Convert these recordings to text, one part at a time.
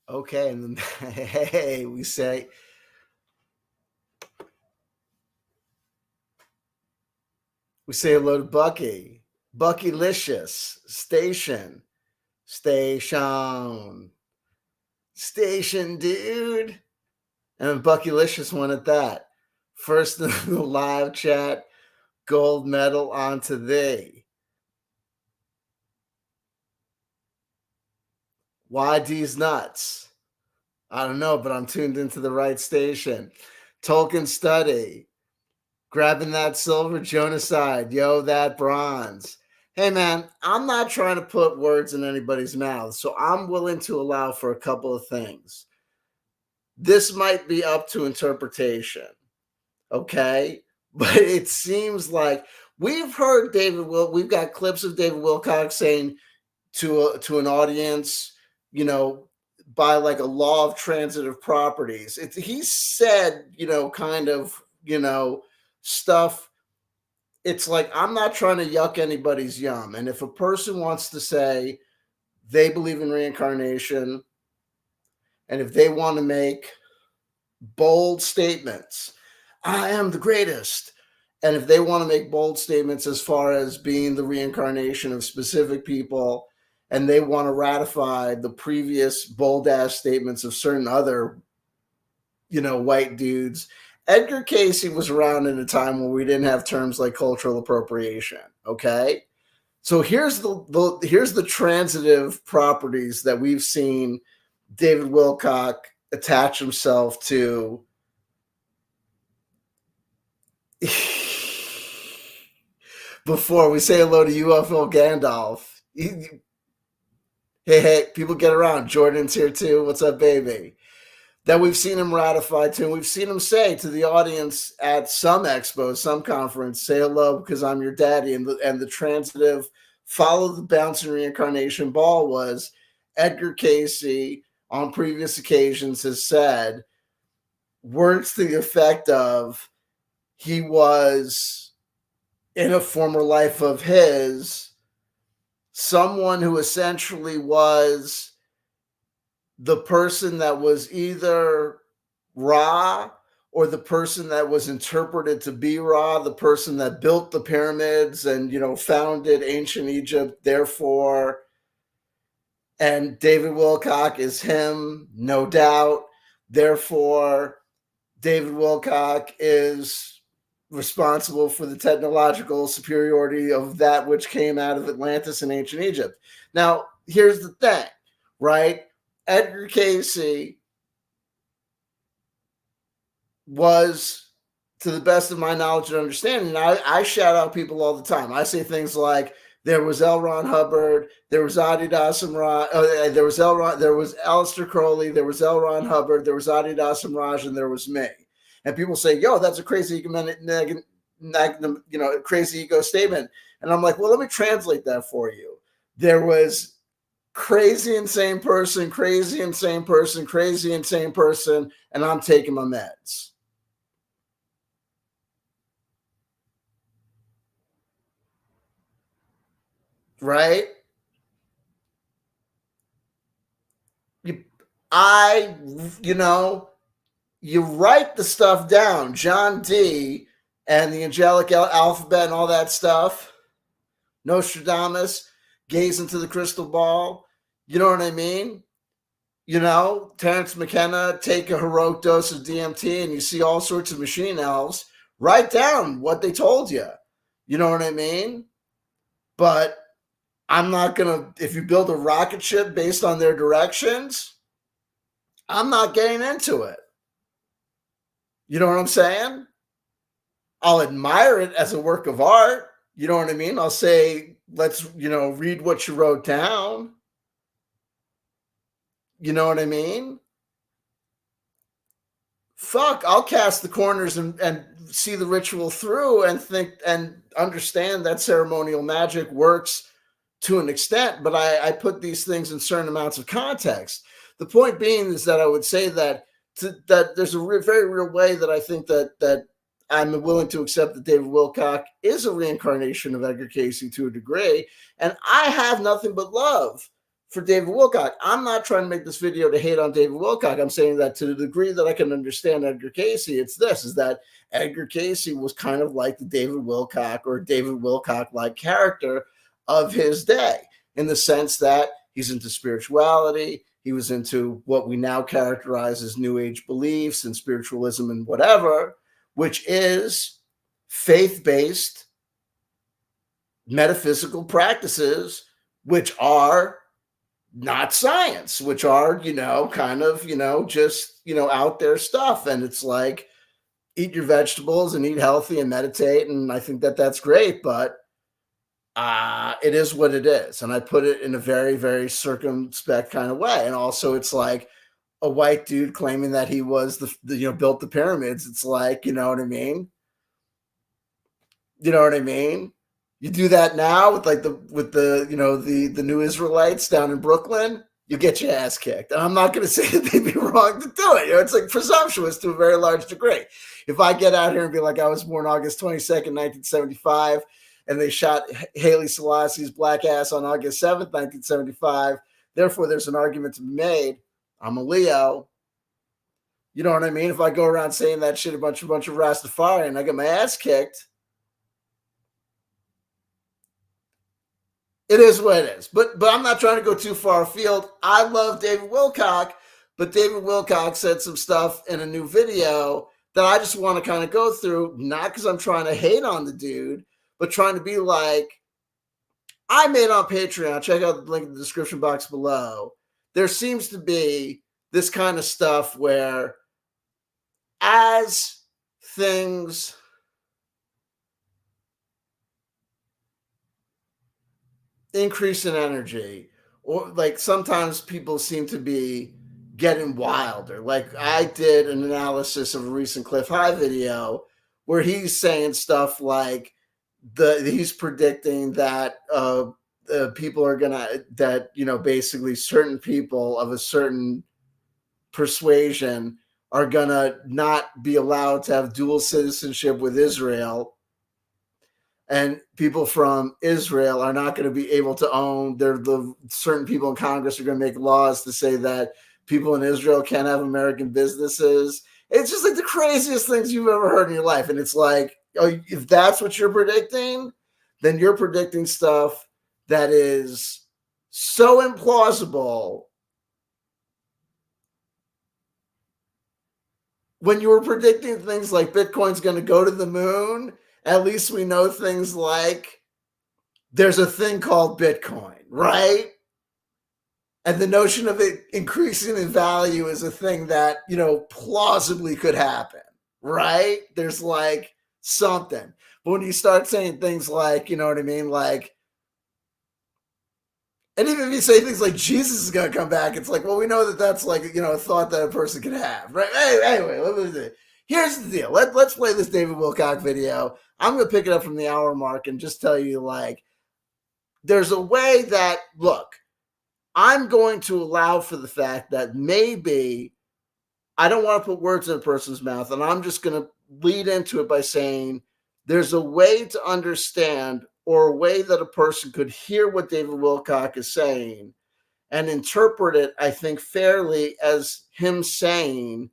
Okay, and then hey, we say hello to Bucky. Buckylicious. Station. Station, dude. And Buckylicious won at that. First in the live chat, gold medal onto thee. YD's nuts. I don't know, but I'm tuned into the right station. Tolkien Study. Grabbing that silver, Jonaside. Yo, that bronze. Hey, man, I'm not trying to put words in anybody's mouth, so I'm willing to allow for a couple of things. This might be up to interpretation, okay? But it seems like we've heard we've got clips of David Wilcock saying to an audience, by like a law of transitive properties. He said, kind of, stuff. It's like, I'm not trying to yuck anybody's yum. And if a person wants to say they believe in reincarnation, and if they want to make bold statements, I am the greatest. And if they want to make bold statements as far as being the reincarnation of specific people, and they want to ratify the previous bold ass statements of certain other, white dudes. Edgar Casey was around in a time where we didn't have terms like cultural appropriation. Okay. So here's the transitive properties that we've seen David Wilcock attach himself to. Before we say hello to UFO Gandalf. Hey, people get around. Jordan's here too. What's up, baby? That we've seen him ratify to, and we've seen him say to the audience at some expo, some conference, say hello because I'm your daddy. And the transitive follow the bouncing reincarnation ball was Edgar Casey on previous occasions has said words to the effect of he was in a former life of his someone who essentially was the person that was either Ra or the person that was interpreted to be Ra, the person that built the pyramids and, founded ancient Egypt, therefore. And David Wilcock is him, no doubt. Therefore, David Wilcock is responsible for the technological superiority of that which came out of Atlantis and ancient Egypt. Now, here's the thing, right? Edgar Casey was, to the best of my knowledge and understanding, I shout out people all the time. I say things like, there was L. Ron Hubbard, there was Adidas Raj, there was Aleister Crowley, there was L. Ron Hubbard, there was Adidas Raj, and there was me. And people say, yo, that's a crazy crazy ego statement. And I'm like, well, let me translate that for you. There was crazy insane person, crazy insane person, crazy insane person, and I'm taking my meds. Right? You write the stuff down, John D. and the angelic alphabet and all that stuff, Nostradamus, gaze into the crystal ball, you know what I mean? Terrence McKenna, take a heroic dose of DMT and you see all sorts of machine elves, write down what they told you. You know what I mean? But I'm not going to, if you build a rocket ship based on their directions, I'm not getting into it. You know what I'm saying? I'll admire it as a work of art. You know what I mean? I'll say, let's, read what you wrote down. You know what I mean? Fuck, I'll cast the corners and see the ritual through and think and understand that ceremonial magic works to an extent, but I put these things in certain amounts of context. The point being is that I would say that there's a very real way that I think that I'm willing to accept that David Wilcock is a reincarnation of Edgar Casey to a degree, and I have nothing but love for David Wilcock. I'm not trying to make this video to hate on David Wilcock. I'm saying that to the degree that I can understand Edgar Cayce, it's this, is that Edgar Cayce was kind of like the David Wilcock or David Wilcock-like character of his day, in the sense that he's into spirituality. He was into what we now characterize as New Age beliefs and spiritualism and whatever, which is faith-based metaphysical practices, which are not science, which are, kind of, just, out there stuff. And it's like, eat your vegetables and eat healthy and meditate. And I think that that's great, but it is what it is. And I put it in a very, very circumspect kind of way. And also it's like a white dude claiming that he was built the pyramids. It's like, you know what I mean? You know what I mean? You do that now with the new Israelites down in Brooklyn, you get your ass kicked. And I'm not going to say that they'd be wrong to do it. It's like presumptuous to a very large degree. If I get out here and be like, I was born August 22nd, 1975, and they shot Haile Selassie's black ass on August 7th, 1975, therefore there's an argument to be made. I'm a Leo. You know what I mean? If I go around saying that shit, a bunch of Rastafari, and I get my ass kicked, it is what it is. But I'm not trying to go too far afield. I love David Wilcock, but David Wilcock said some stuff in a new video that I just want to kind of go through, not because I'm trying to hate on the dude, but trying to be like, I made on Patreon, check out the link in the description box below. There seems to be this kind of stuff where as things increase in energy, or like sometimes people seem to be getting wilder. Like I did an analysis of a recent Cliff High video where he's saying stuff like he's predicting that people are gonna, that basically certain people of a certain persuasion are gonna not be allowed to have dual citizenship with Israel. And people from Israel are not going to be able to own. Certain people in Congress are going to make laws to say that people in Israel can't have American businesses. It's just like the craziest things you've ever heard in your life. And it's like, if that's what you're predicting, then you're predicting stuff that is so implausible. When you were predicting things like Bitcoin's going to go to the moon, at least we know things like there's a thing called Bitcoin, right? And the notion of it increasing in value is a thing that, plausibly could happen, right? There's like something. But when you start saying things like, you know what I mean? Like, and even if you say things like Jesus is going to come back, it's like, well, we know that that's like, a thought that a person can have, right? Anyway, here's the deal. Let's play this David Wilcock video. I'm going to pick it up from the hour mark and just tell you, like, there's a way that, look, I'm going to allow for the fact that maybe I don't want to put words in a person's mouth, and I'm just going to lead into it by saying there's a way to understand, or a way that a person could hear what David Wilcock is saying and interpret it, I think, fairly as him saying,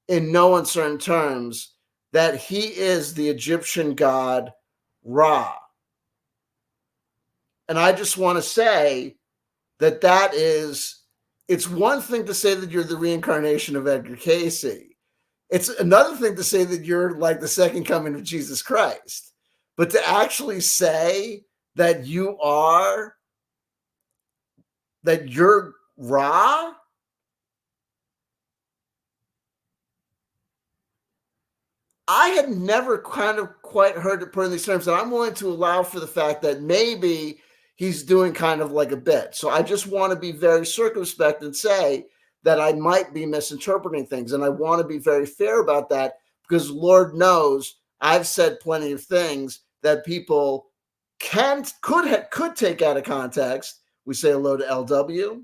in no uncertain terms, that he is the Egyptian god Ra. And I just want to say that it's one thing to say that you're the reincarnation of Edgar Cayce. It's another thing to say that you're like the second coming of Jesus Christ. But to actually say that you're Ra, I had never kind of quite heard it put in these terms, and I'm willing to allow for the fact that maybe he's doing kind of like a bit. So I just want to be very circumspect and say that I might be misinterpreting things, and I want to be very fair about that, because Lord knows I've said plenty of things that people could take out of context. We say hello to LW.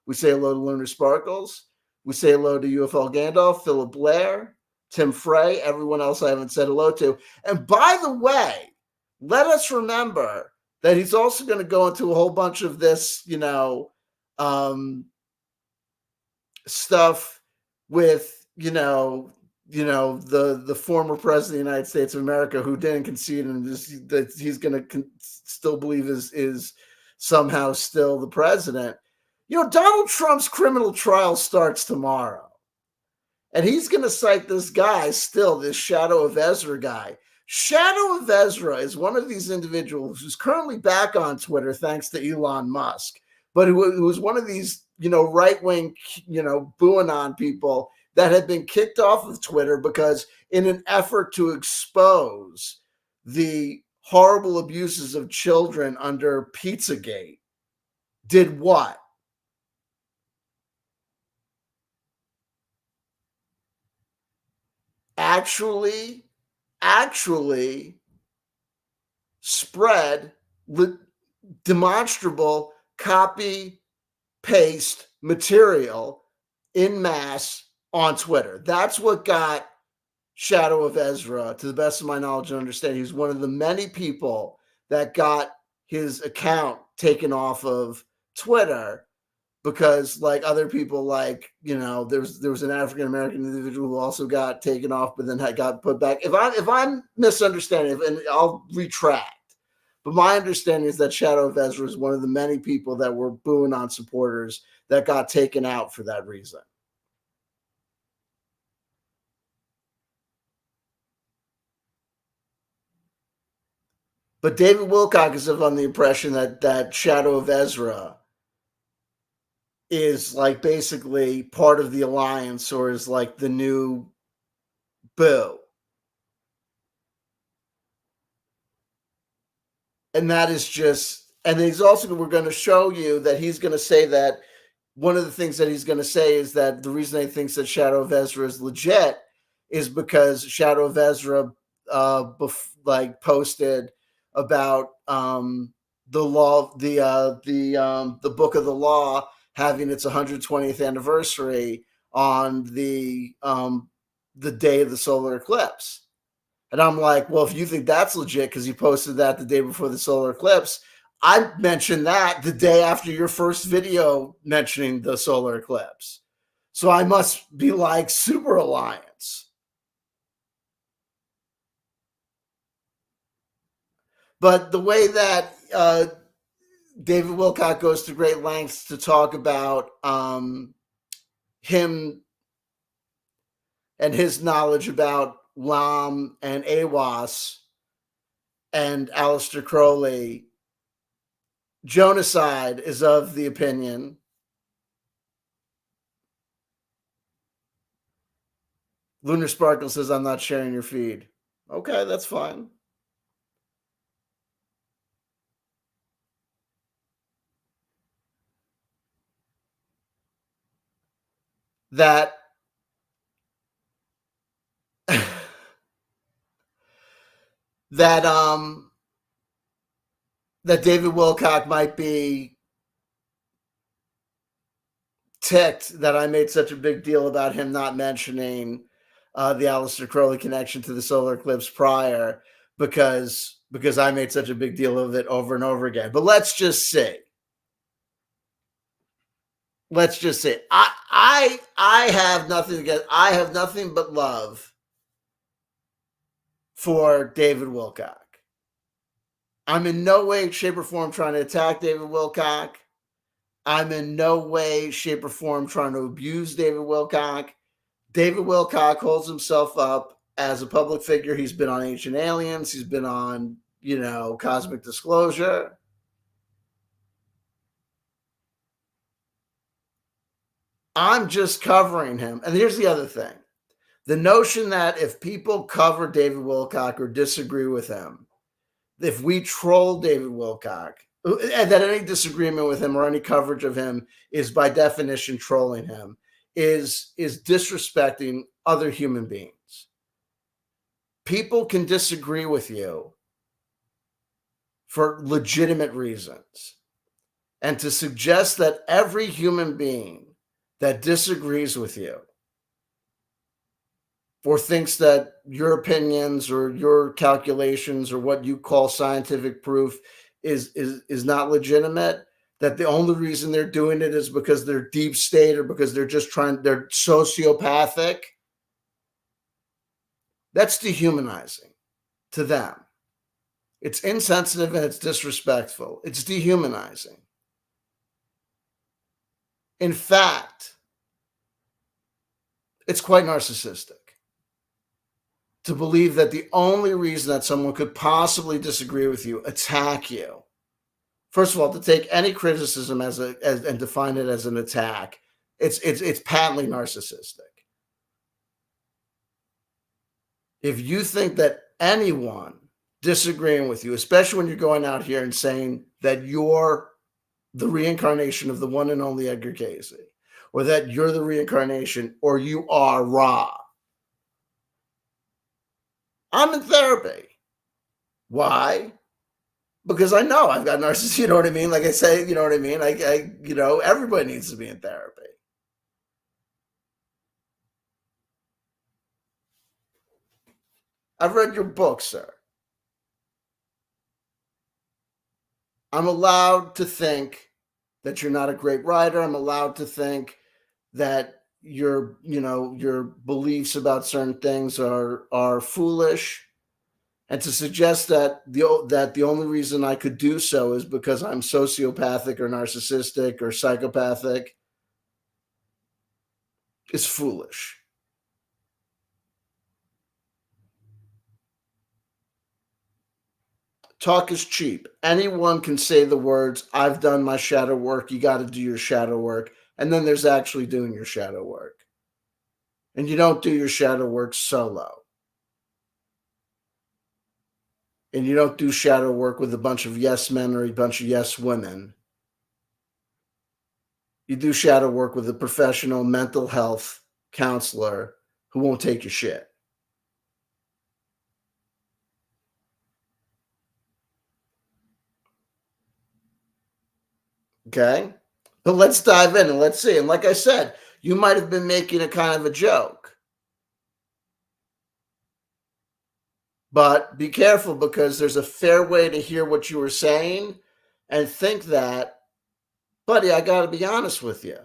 We say hello to Lunar Sparkles. We say hello to UFL Gandalf, Philip Blair, Tim Frey, everyone else I haven't said hello to. And by the way, let us remember that he's also going to go into a whole bunch of this, stuff with the former president of the United States of America, who didn't concede and that he's going to still believe is somehow still the president. Donald Trump's criminal trial starts tomorrow, and he's going to cite this guy still, this Shadow of Ezra guy. Shadow of Ezra is one of these individuals who's currently back on Twitter thanks to Elon Musk, but who was one of these right-wing booing people that had been kicked off of Twitter because in an effort to expose the horrible abuses of children under Pizzagate, did what? Actually spread demonstrable copy paste material in mass on Twitter. That's what got Shadow of Ezra, to the best of my knowledge and understanding. He's one of the many people that got his account taken off of Twitter because, like other people, there was an African American individual who also got taken off, but then got put back. If I'm misunderstanding, and I'll retract, but my understanding is that Shadow of Ezra is one of the many people that were booing on supporters that got taken out for that reason. But David Wilcock is on the impression that Shadow of Ezra is like basically part of the alliance, or is like the new Boo. And that is just, and he's also, we're going to show you that he's going to say that one of the things that he's going to say is that the reason he thinks that Shadow of Ezra is legit is because Shadow of Ezra posted about the law, the book of the law having its 120th anniversary on the day of the solar eclipse. And I'm like, well, if you think that's legit because you posted that the day before the solar eclipse, I mentioned that the day after your first video mentioning the solar eclipse. So I must be like super alliance. But the way that David Wilcock goes to great lengths to talk about him and his knowledge about Lam and AWAS and Aleister Crowley, Genocide is of the opinion Lunar Sparkle says, I'm not sharing your feed. Okay, that's fine. That that David Wilcock might be ticked that I made such a big deal about him not mentioning the Aleister Crowley connection to the solar eclipse prior, because I made such a big deal of it over and over again. But let's just say, I have nothing against, I have nothing but love for David Wilcock. I'm in no way, shape, or form trying to attack David Wilcock. I'm in no way, shape, or form trying to abuse David Wilcock. David Wilcock holds himself up as a public figure. He's been on Ancient Aliens. He's been on, Cosmic Disclosure. I'm just covering him. And here's the other thing. The notion that if people cover David Wilcock or disagree with him, if we troll David Wilcock, and that any disagreement with him or any coverage of him is by definition trolling him, is disrespecting other human beings. People can disagree with you for legitimate reasons. And to suggest that every human being that disagrees with you or thinks that your opinions or your calculations or what you call scientific proof is not legitimate, that the only reason they're doing it is because they're deep state or because they're sociopathic, that's dehumanizing to them. It's insensitive and it's disrespectful. It's dehumanizing. In fact, it's quite narcissistic to believe that the only reason that someone could possibly disagree with you, attack you, first of all, to take any criticism and define it as an attack, it's patently narcissistic. If you think that anyone disagreeing with you, especially when you're going out here and saying that you're the reincarnation of the one and only Edgar Cayce, or that you're the reincarnation, or you are Ra, I'm in therapy. Why? Because I know I've got narcissism, you know what I mean? Like I say, you know what I mean? Everybody needs to be in therapy. I've read your book, sir. I'm allowed to think that you're not a great writer. I'm allowed to think that your beliefs about certain things are foolish. And to suggest that the only reason I could do so is because I'm sociopathic or narcissistic or psychopathic is foolish. Talk is cheap. Anyone can say the words, I've done my shadow work, you got to do your shadow work. And then there's actually doing your shadow work. And you don't do your shadow work solo. And you don't do shadow work with a bunch of yes men or a bunch of yes women. You do shadow work with a professional mental health counselor who won't take your shit. Okay? But let's dive in and let's see. And like I said, you might have been making a kind of a joke. But be careful, because there's a fair way to hear what you were saying and think that, buddy, I got to be honest with you.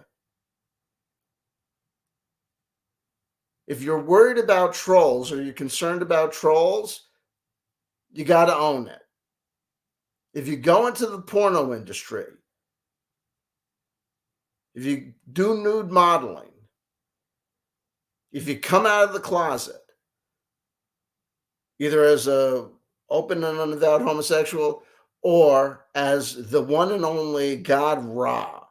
If you're worried about trolls or you're concerned about trolls, you got to own it. If you go into the porno industry, if you do nude modeling, if you come out of the closet, either as a open and unavowed homosexual or as the one and only God Ra,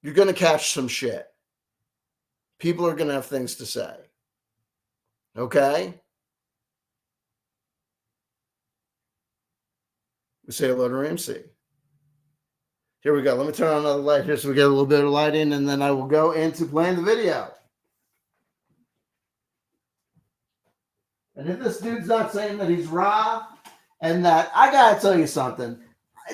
you're going to catch some shit. People are going to have things to say. Okay? We say hello to Ramsey. Here we go. Let me turn on another light here so we get a little bit of lighting, and then I will go into playing the video. And if this dude's not saying that he's Ra, and that, I got to tell you something.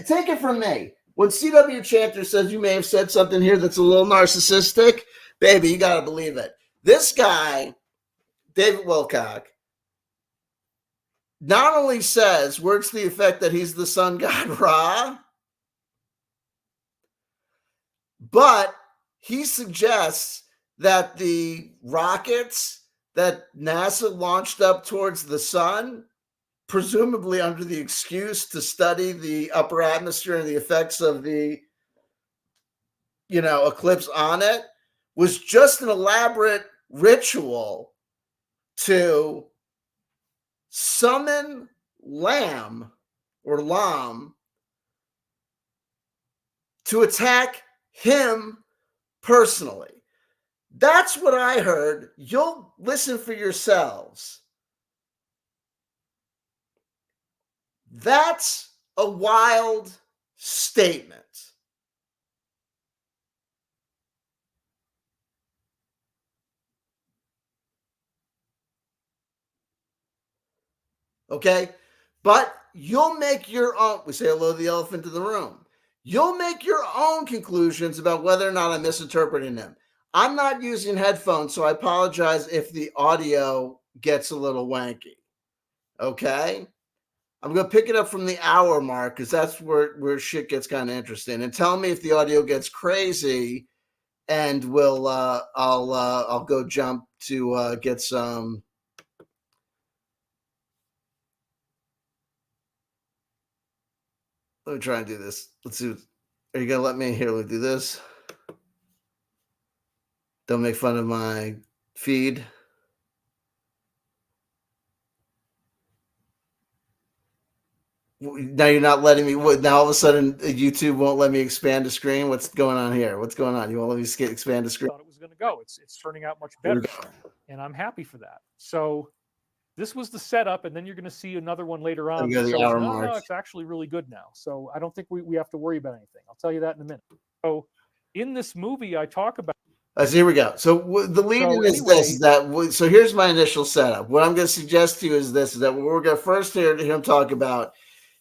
Take it from me. When C.W. Chanter says you may have said something here that's a little narcissistic, baby, you got to believe it. This guy, David Wilcock, not only says words to the effect that he's the sun god Ra, but he suggests that the rockets that NASA launched up towards the sun, presumably under the excuse to study the upper atmosphere and the effects of the, eclipse on it, was just an elaborate ritual to summon Lam to attack him personally. That's what I heard. You'll listen for yourselves. That's a wild statement. Okay? But you'll make your own. We say hello to the elephant in the room. You'll make your own conclusions about whether or not I'm misinterpreting him. I'm not using headphones, so I apologize if the audio gets a little wanky. Okay? I'm gonna pick it up from the hour mark because that's where shit gets kind of interesting. And tell me if the audio gets crazy, and I'll go jump to get some. Let me try and do this. Let's see. Are you gonna let me here? We'll do this. Don't make fun of my feed. Now you're not letting me. Now all of a sudden YouTube won't let me expand the screen. What's going on here? What's going on? You won't let me expand the screen? Thought it was going to go. It's turning out much better, and I'm happy for that. So this was the setup, and then you're going to see another one later on. That shows, no, it's actually really good now. So I don't think we have to worry about anything. I'll tell you that in a minute. So in this movie, I talk about. So here we go. So the lead-in is this. So here's my initial setup. What I'm going to suggest to you is this: is that what we're going to first hear him talk about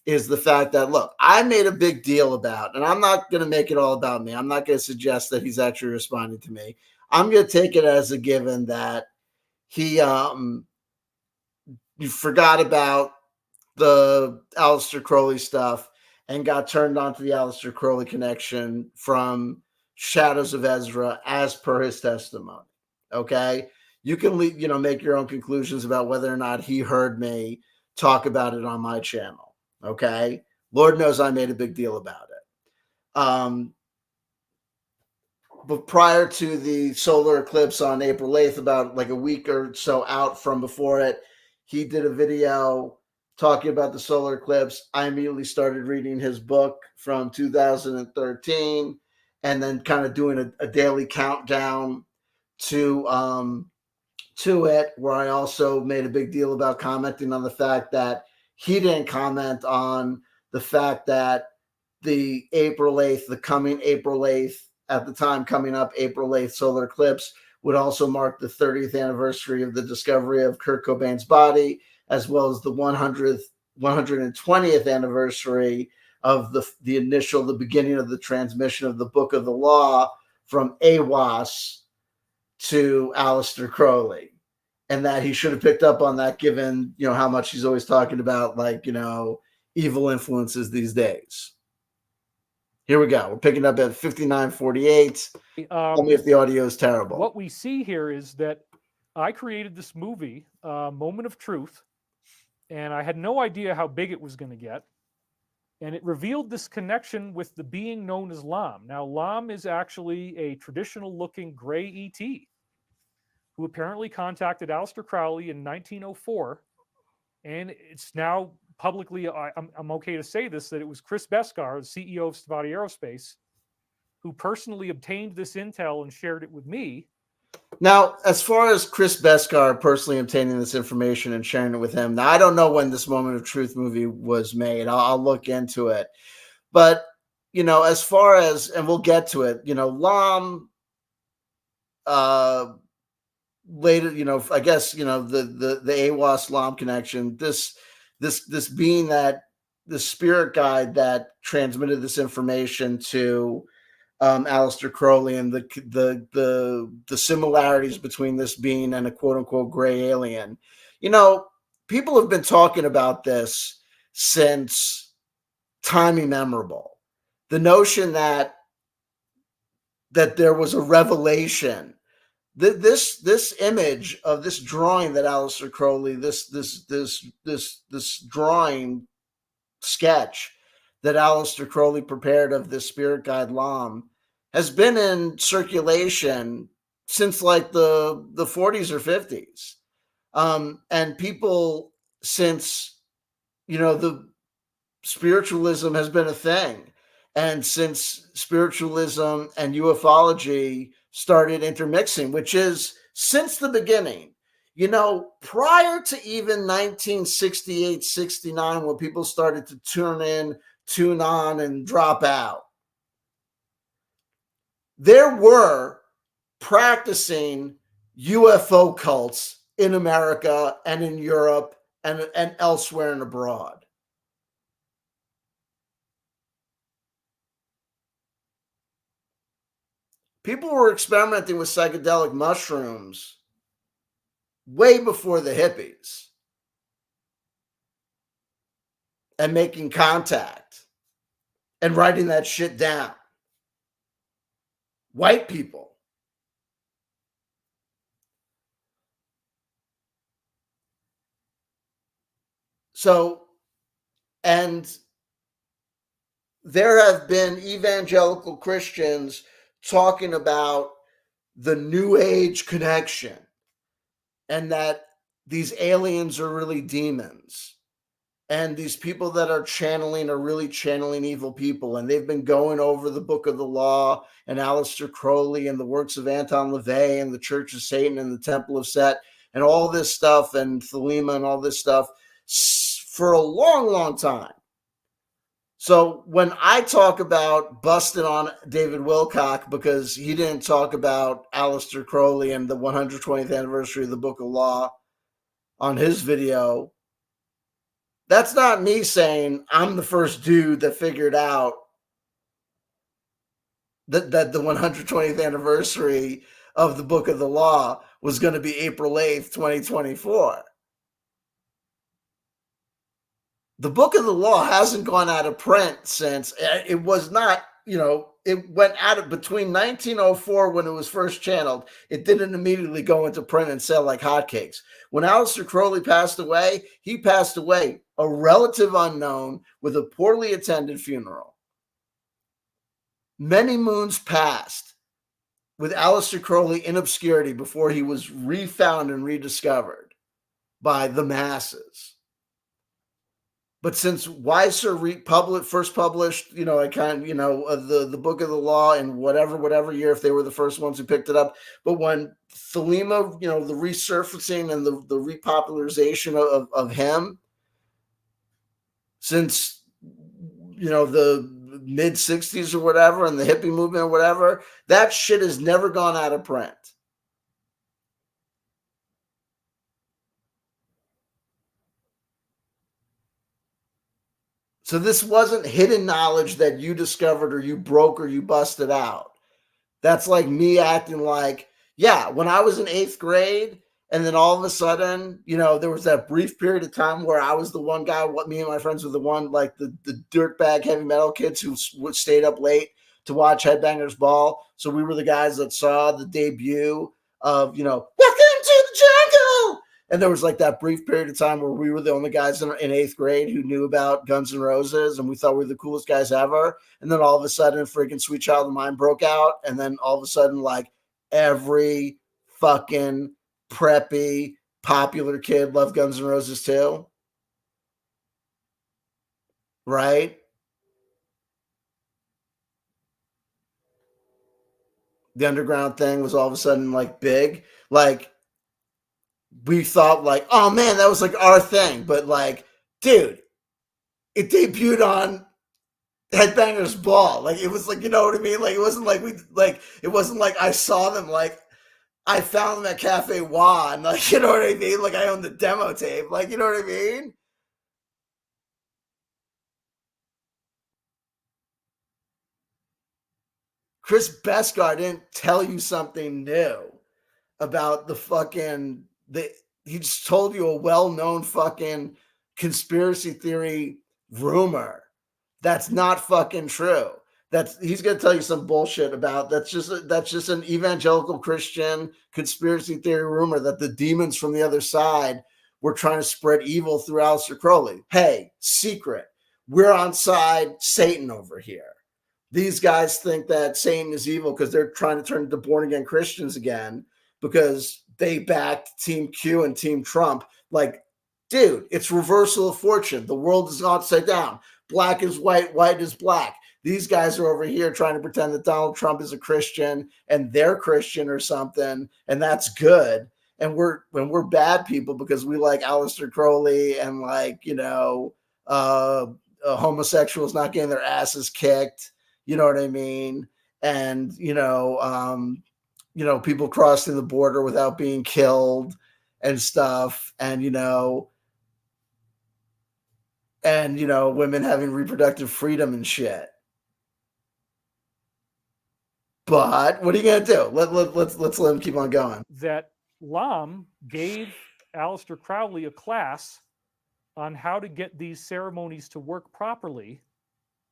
is the fact that, look, I made a big deal about, and I'm not going to make it all about me. I'm not going to suggest that he's actually responding to me. I'm going to take it as a given that he you forgot about the Aleister Crowley stuff and got turned on to the Aleister Crowley connection from Shadows of Ezra as per his testimony. Okay? You can make your own conclusions about whether or not he heard me talk about it on my channel. Okay, Lord knows I made a big deal about it. But prior to the solar eclipse on April 8th, about like a week or so out from before it, he did a video talking about the solar eclipse. I immediately started reading his book from 2013 and then kind of doing a daily countdown to it, where I also made a big deal about commenting on the fact that he didn't comment on the fact that the April 8th, the coming April 8th, at the time coming up April 8th solar eclipse would also mark the 30th anniversary of the discovery of Kurt Cobain's body, as well as the 120th anniversary of the beginning of the transmission of the Book of the Law from AWAS to Aleister Crowley. And that he should have picked up on that, given how much he's always talking about, like, evil influences these days. Here we go. We're picking up at 59:48. Tell me if the audio is terrible. What we see here is that I created this movie, Moment of Truth, and I had no idea how big it was going to get. And it revealed this connection with the being known as Lam. Now, Lam is actually a traditional-looking gray ET who apparently contacted Aleister Crowley in 1904, and it's now publicly, I'm okay to say this, that it was Chris Beskar, the CEO of Stavati Aerospace, who personally obtained this intel and shared it with me. Now, as far as Chris Beskar personally obtaining this information and sharing it with him, now I don't know when this Moment of Truth movie was made. I'll look into it. But, as far as, and we'll get to it, Lam, later, I guess, the AWAS Lam connection, this being that the spirit guide that transmitted this information to Aleister Crowley, and the similarities between this being and a quote unquote gray alien. People have been talking about this since time immemorable. The notion that there was a revelation. This image of this drawing that Aleister Crowley, this drawing sketch that Aleister Crowley prepared of this spirit guide Lam has been in circulation since like the 40s or 50s. And people, since, the spiritualism has been a thing, and since spiritualism and ufology started intermixing, which is since the beginning, prior to even 1968, 69, when people started to tune on and drop out, there were practicing UFO cults in America and in Europe and elsewhere and abroad. People were experimenting with psychedelic mushrooms way before the hippies. and making contact and writing that shit down. White people. So, and there have been evangelical Christians talking about the New Age connection and that these aliens are really demons. And these people that are channeling are really channeling evil people. And they've been going over the Book of the Law and Aleister Crowley and the works of Anton LaVey and the Church of Satan and the Temple of Set and all this stuff and Thelema and all this stuff for a long, long time. So when I talk about busting on David Wilcock because he didn't talk about Aleister Crowley and the 120th anniversary of the Book of Law on his video, that's not me saying I'm the first dude that figured out that the 120th anniversary of the Book of the Law was going to be April 8th, 2024. The Book of the Law hasn't gone out of print since it was not, it went out of between 1904 when it was first channeled. It didn't immediately go into print and sell like hotcakes. When Aleister Crowley passed away, he passed away a relative unknown with a poorly attended funeral. Many moons passed with Aleister Crowley in obscurity before he was refound and rediscovered by the masses. But since Weiser first published, the Book of the Law in whatever year, if they were the first ones who picked it up, but when Thelema, the resurfacing and the repopularization of him, since, the mid 60s or whatever, and the hippie movement or whatever, that shit has never gone out of print. So this wasn't hidden knowledge that you discovered or you broke or you busted out. That's like me acting like, yeah, when I was in 8th grade, and then all of a sudden, there was that brief period of time where I was the one guy, me and my friends were the one, like the dirtbag heavy metal kids who stayed up late to watch Headbangers Ball. So we were the guys that saw the debut of, Welcome to the Jungle. And there was like that brief period of time where we were the only guys in 8th grade who knew about Guns N' Roses, and we thought we were the coolest guys ever. And then all of a sudden, freaking Sweet Child of Mine broke out. And then all of a sudden, like every fucking preppy, popular kid loved Guns N' Roses too. Right? The underground thing was all of a sudden like big. Like, we thought like, oh man, that was like our thing. But like, dude, it debuted on Headbangers Ball. Like, it was like, you know what I mean? Like, it wasn't like I saw them, like I found them at Cafe Juan. Like, you know what I mean? Like, I owned the demo tape. Like, you know what I mean? Chris Beskar didn't tell you something new about the fucking he just told you a well-known fucking conspiracy theory rumor that's not fucking true. He's gonna tell you some bullshit about that's just an evangelical Christian conspiracy theory rumor that the demons from the other side were trying to spread evil through Aleister Crowley. Hey, secret, we're on side Satan over here. These guys think that Satan is evil because they're trying to turn into born-again Christians again because they backed Team Q and Team Trump. Like, dude, it's reversal of fortune. The world is upside down. Black is white, white is black. These guys are over here trying to pretend that Donald Trump is a Christian and they're Christian or something, and that's good. And we're bad people because we like Aleister Crowley and like, homosexuals not getting their asses kicked. You know what I mean? And, people crossing the border without being killed and stuff. And, women having reproductive freedom and shit. But what are you going to do? Let's let him keep on going. That Lam gave Aleister Crowley a class on how to get these ceremonies to work properly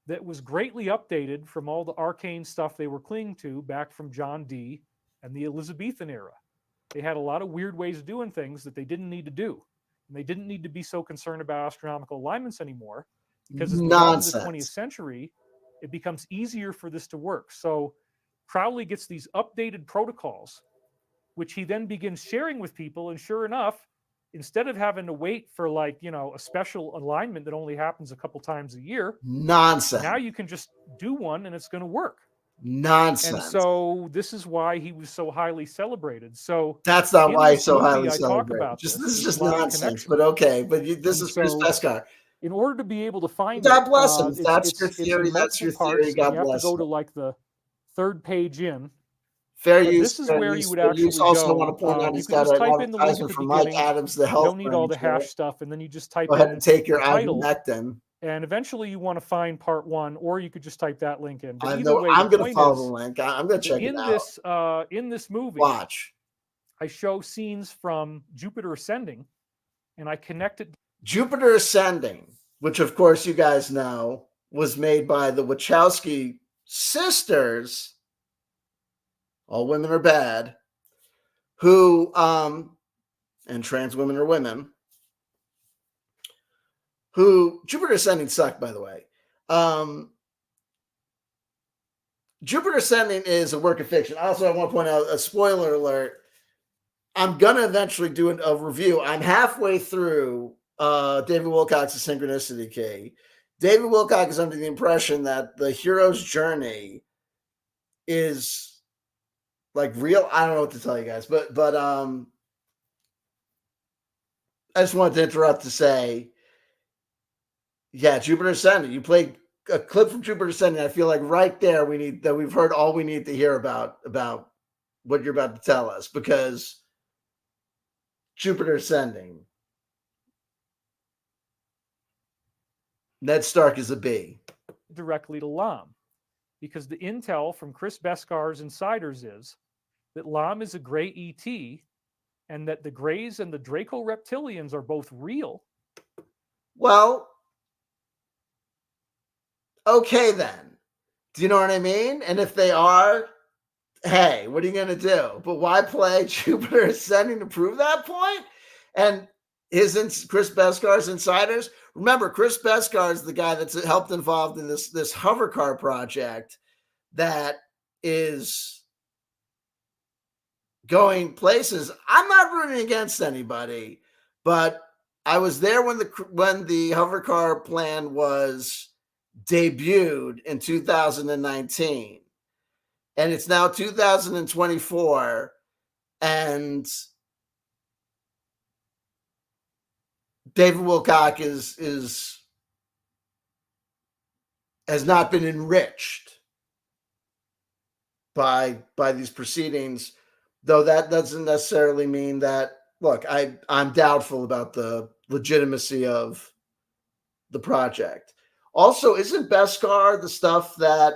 that was greatly updated from all the arcane stuff they were clinging to back from John Dee and the Elizabethan era. They had a lot of weird ways of doing things that they didn't need to do. And they didn't need to be so concerned about astronomical alignments anymore, because as we get into the 20th century, it becomes easier for this to work. So Crowley gets these updated protocols, which he then begins sharing with people. And sure enough, instead of having to wait for like, you know, a special alignment that only happens a couple times a year, nonsense. Now you can just do one and it's going to work. Nonsense. And so this is why he was so highly celebrated. So that's not why he's so highly I talk about this is just nonsense. But okay, but this is Chris Beskar. In order to be able to find God bless him. That's your theory. That's your theory. God bless. You have to go to like the third page in. Fair use. This is where you would actually also go. want to point out you he's can got just an type in the link at the from Mike beginning. Adams, the health. You don't need all the hash stuff, and then you just type go ahead in and take your title. ivermectin. And eventually you want to find part 1, or you could just type that link in. But I'm going to follow the link. I'm going to check it out. In this movie, watch. I show scenes from Jupiter Ascending, and I connect it. Jupiter Ascending, which of course you guys know, was made by the Wachowski sisters. All women are bad. Who, and trans women are women. Who, Jupiter Ascending sucked, by the way. Jupiter Ascending is a work of fiction. Also, I want to point out a spoiler alert. I'm going to eventually do a review. I'm halfway through David Wilcock's Synchronicity Key. David Wilcock is under the impression that the hero's journey is like real. I don't know what to tell you guys, but I just wanted to interrupt to say, yeah, Jupiter Ascending. You played a clip from Jupiter Ascending. I feel like right there we've heard all we need to hear about what you're about to tell us, because Jupiter Ascending. Ned Stark is a B. Directly to Lam, because the intel from Chris Beskar's insiders is that Lam is a gray ET, and that the Greys and the Draco reptilians are both real. Well, okay then. Do you know what I mean? And if they are, hey, what are you going to do? But why play Jupiter Ascending to prove that point? And Chris Beskar's insiders. Remember, Chris Beskar is the guy that's helped involved in this hover car project that is going places. I'm not rooting against anybody, but I was there when the hover car plan was debuted in 2019, and it's now 2024, and David Wilcock has not been enriched by these proceedings, though that doesn't necessarily mean that. Look, I'm doubtful about the legitimacy of the project. Also, isn't Beskar the stuff that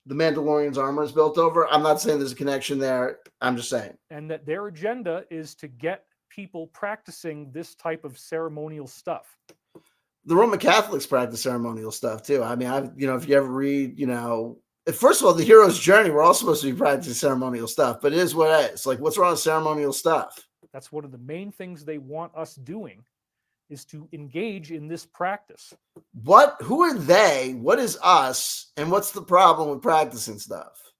the Mandalorian's armor is built over? I'm not saying there's a connection there. I'm just saying. And that their agenda is to get people practicing this type of ceremonial stuff. The Roman Catholics practice ceremonial stuff too. I mean, if you ever read, first of all, the hero's journey, we're all supposed to be practicing ceremonial stuff, but it is what it is. Like, what's wrong with ceremonial stuff? That's one of the main things they want us doing, is to engage in this practice. Who are they? What is us? And what's the problem with practicing stuff?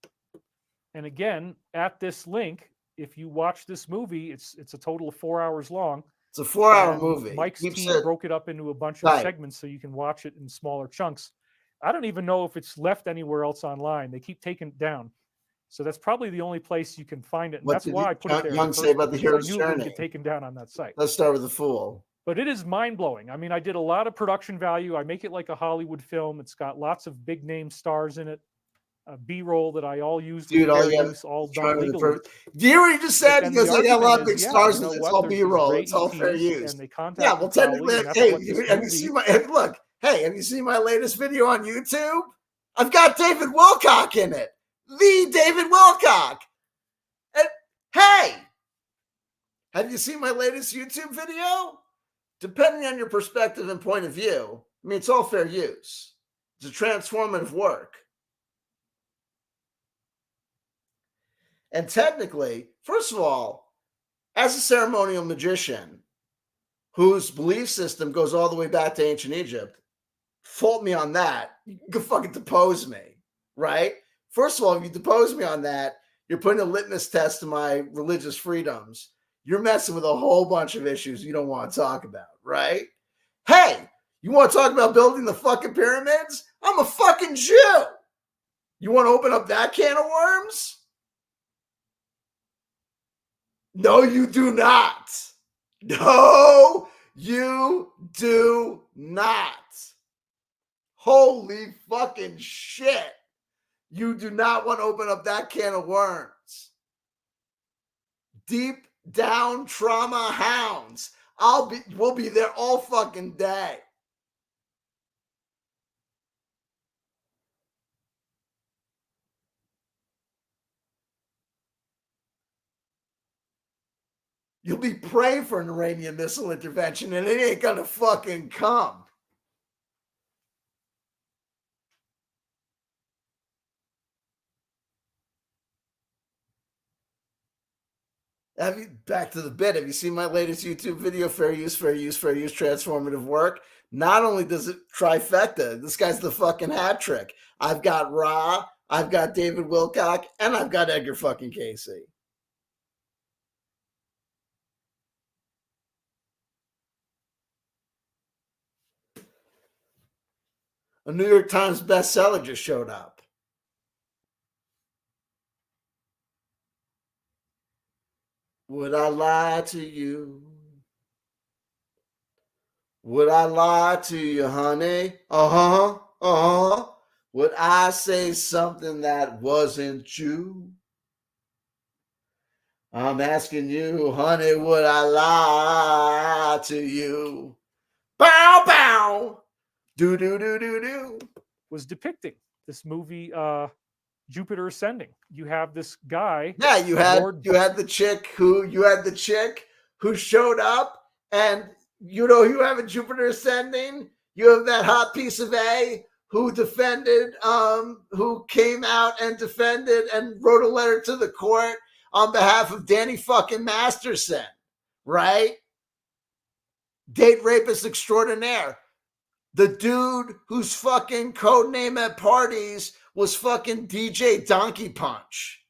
And again, at this link, if you watch this movie, it's a total of 4 hours long. It's a 4-hour movie. Mike's team broke it up into a bunch of segments so you can watch it in smaller chunks. I don't even know if it's left anywhere else online. They keep taking it down. So that's probably the only place you can find it. And that's why I put it there. Young say about the hero's journey. It would get taken down on that site. Let's start with The Fool. But it is mind-blowing. I mean, I did a lot of production value. I make it like a Hollywood film. It's got lots of big-name stars in it. B-roll that I all use. Dude, all done legally. Do you hear what you just said? Because I got a lot of big stars in it. It's all B-roll. It's all fair use. Yeah, well, technically, hey, have you seen have you seen my latest video on YouTube? I've got David Wilcock in it. The David Wilcock. And hey, have you seen my latest YouTube video? depending on your perspective and point of view, I mean, it's all fair use. It's a transformative work. And technically, first of all, as a ceremonial magician whose belief system goes all the way back to ancient Egypt, fault me on that, you can fucking depose me, right? First of all, if you depose me on that, you're putting a litmus test to my religious freedoms. You're messing with a whole bunch of issues you don't want to talk about, right? Hey, you want to talk about building the fucking pyramids? I'm a fucking Jew. You want to open up that can of worms? No, you do not. No, you do not. Holy fucking shit. You do not want to open up that can of worms. Deep down trauma hounds. We'll be there all fucking day. You'll be praying for an Iranian missile intervention and it ain't gonna fucking come. Back to the bit. Have you seen my latest YouTube video? Fair use, fair use, fair use, transformative work. Not only does it trifecta, this guy's the fucking hat trick. I've got Ra, I've got David Wilcock, and I've got Edgar fucking Casey. A New York Times bestseller just showed up. Would I lie to you? Would I lie to you, honey? Would I say something that wasn't you? I'm asking you, honey, would I lie to you? Bow, bow. Do, do, do, do, do. Was depicting this movie, Jupiter Ascending. You have this guy. Yeah, you had the chick who showed up, and you have a Jupiter Ascending. You have that hot piece of A who defended, who came out and defended and wrote a letter to the court on behalf of Danny fucking Masterson, right? Date rapist extraordinaire. The dude whose fucking code name at parties was fucking DJ Donkey Punch.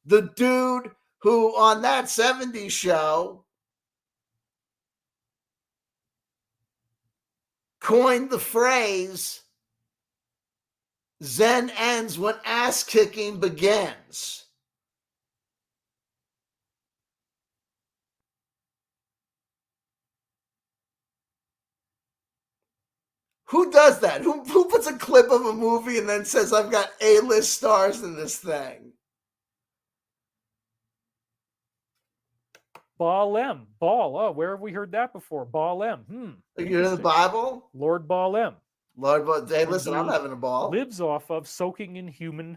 The dude who on that 70s show coined the phrase, Zen ends when ass kicking begins. Who does that? Who puts a clip of a movie and then says, I've got A-list stars in this thing? Baalem. Baal. Oh, where have we heard that before? Baalem. You're in the Bible? Lord Baalem. Hey, listen, I'm having a ball. Lives off of soaking in human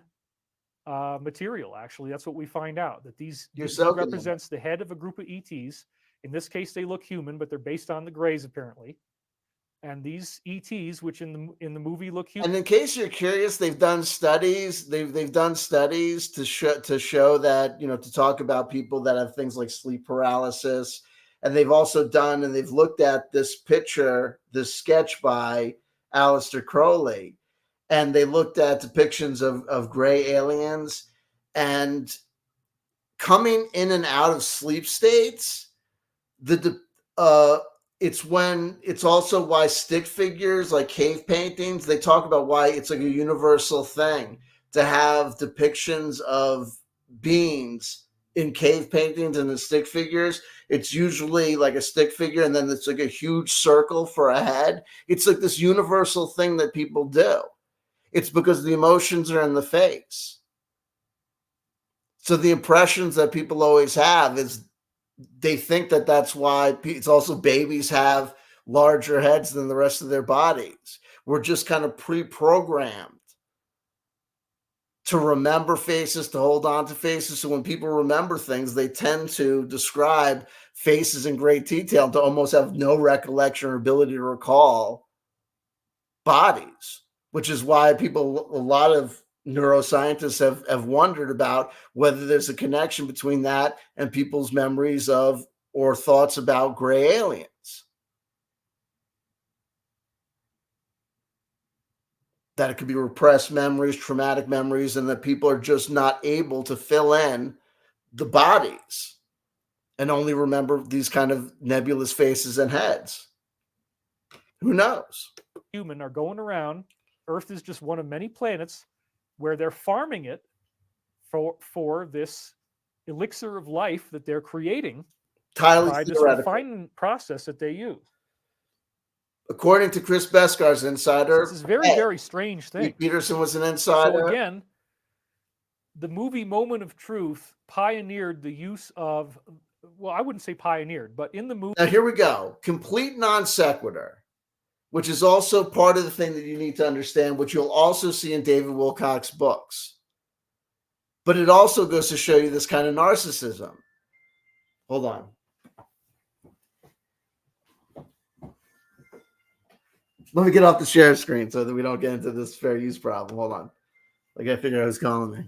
material, actually. That's what we find out. That these represents the head of a group of ETs. In this case, they look human, but they're based on the Greys, apparently. And these ETs, which in the movie look human. And in case you're curious, they've done studies. They've done studies to show that, to talk about people that have things like sleep paralysis. And they've looked at this picture, this sketch by Aleister Crowley, and they looked at depictions of gray aliens and coming in and out of sleep states. It's also why stick figures like cave paintings, they talk about why it's like a universal thing to have depictions of beings in cave paintings and the stick figures. It's usually like a stick figure and then it's like a huge circle for a head. It's like this universal thing that people do. It's because the emotions are in the face. So the impressions that people always have is they think that that's why it's also babies have larger heads than the rest of their bodies. We're just kind of pre-programmed. to remember faces, to hold on to faces. So when people remember things, they tend to describe faces in great detail, to almost have no recollection or ability to recall bodies, which is why a lot of neuroscientists have wondered about whether there's a connection between that and people's memories of or thoughts about gray aliens. That it could be repressed memories, traumatic memories, and that people are just not able to fill in the bodies and only remember these kind of nebulous faces and heads. Who knows? Human are going around. Earth is just one of many planets where they're farming it for this elixir of life that they're creating by this refinement process that they use. According to Chris Beskar's insider, it's this very strange thing. Pete Peterson was an insider. So again, the movie Moment of Truth pioneered the use of, well, I wouldn't say pioneered, but in the movie. Now here we go. Complete non sequitur, which is also part of the thing that you need to understand, which you'll also see in David Wilcock's books. But it also goes to show you this kind of narcissism. Hold on. Let me get off the share screen so that we don't get into this fair use problem. Hold on. I got to figure out who's calling me.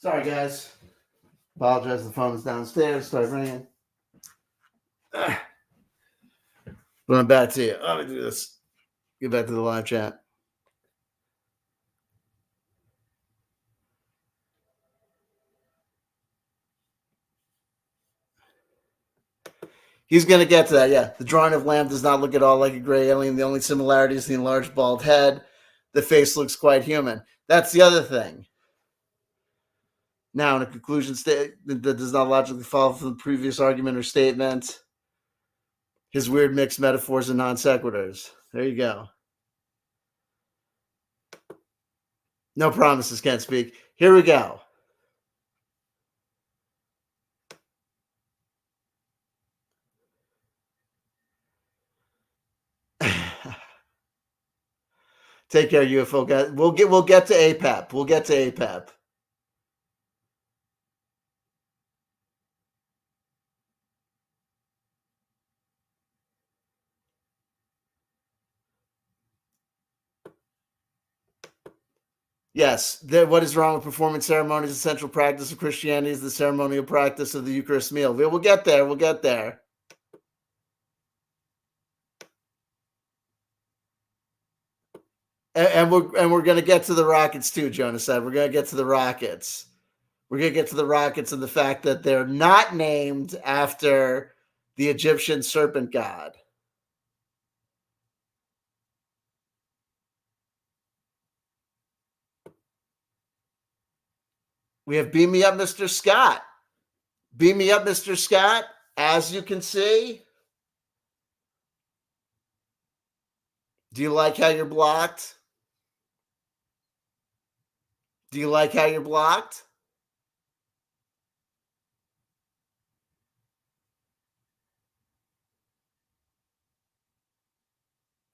Sorry, guys. Apologize. The phone is downstairs. Started ringing. But I'm back to you. Let me do this. Get back to the live chat. He's going to get to that, yeah. The drawing of Lam does not look at all like a gray alien. The only similarity is the enlarged bald head. The face looks quite human. That's the other thing. Now, in a conclusion statement that does not logically follow from the previous argument or statement, his weird mixed metaphors and non sequiturs. There you go. No promises, can't speak. Here we go. Take care, UFO guys. We'll get to APAP. We'll get to APAP. Yes, what is wrong with performing ceremonies? The central practice of Christianity is the ceremonial practice of the Eucharist meal. We'll get there. We'll get there. And we're going to get to the rockets too, Jonas said. We're going to get to the rockets. We're going to get to the rockets and the fact that they're not named after the Egyptian serpent god. We have Beam Me Up, Mr. Scott. Beam me up, Mr. Scott. As you can see, do you like how you're blocked? Do you like how you're blocked?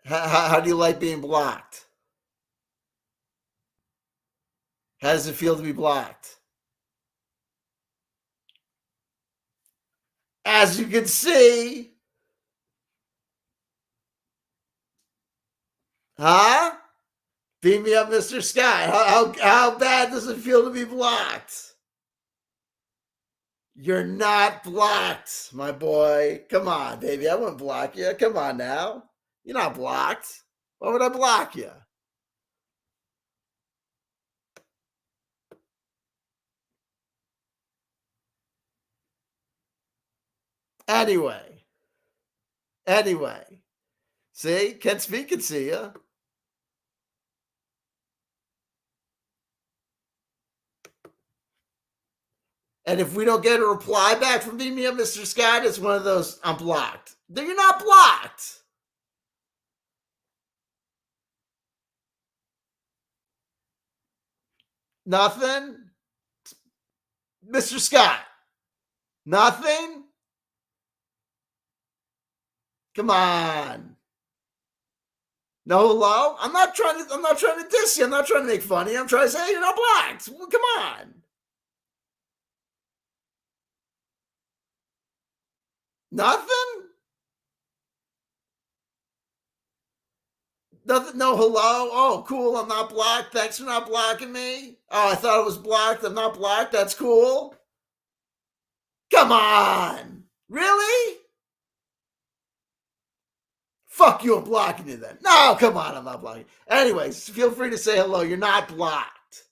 How do you like being blocked? How does it feel to be blocked? As you can see, huh? Beam me up, Mr. Scott. How bad does it feel to be blocked? You're not blocked, my boy. Come on, baby. I wouldn't block you. Come on now. You're not blocked. Why would I block you? Anyway. See? Can't speak and see ya. And if we don't get a reply back from me and Mr. Scott, it's one of those, I'm blocked. Then you're not blocked. Nothing? Mr. Scott? Nothing? Come on. No hello? I'm not trying to diss you. I'm not trying to make funny. I'm trying to say you're not blocked. Well, come on. Nothing? Nothing, no hello. Oh, cool. I'm not blocked. Thanks for not blocking me. Oh, I thought it was blocked. I'm not blocked. That's cool. Come on. Really? Fuck you, I'm blocking you then. No, come on, I'm not blocking. Anyways, feel free to say hello. You're not blocked.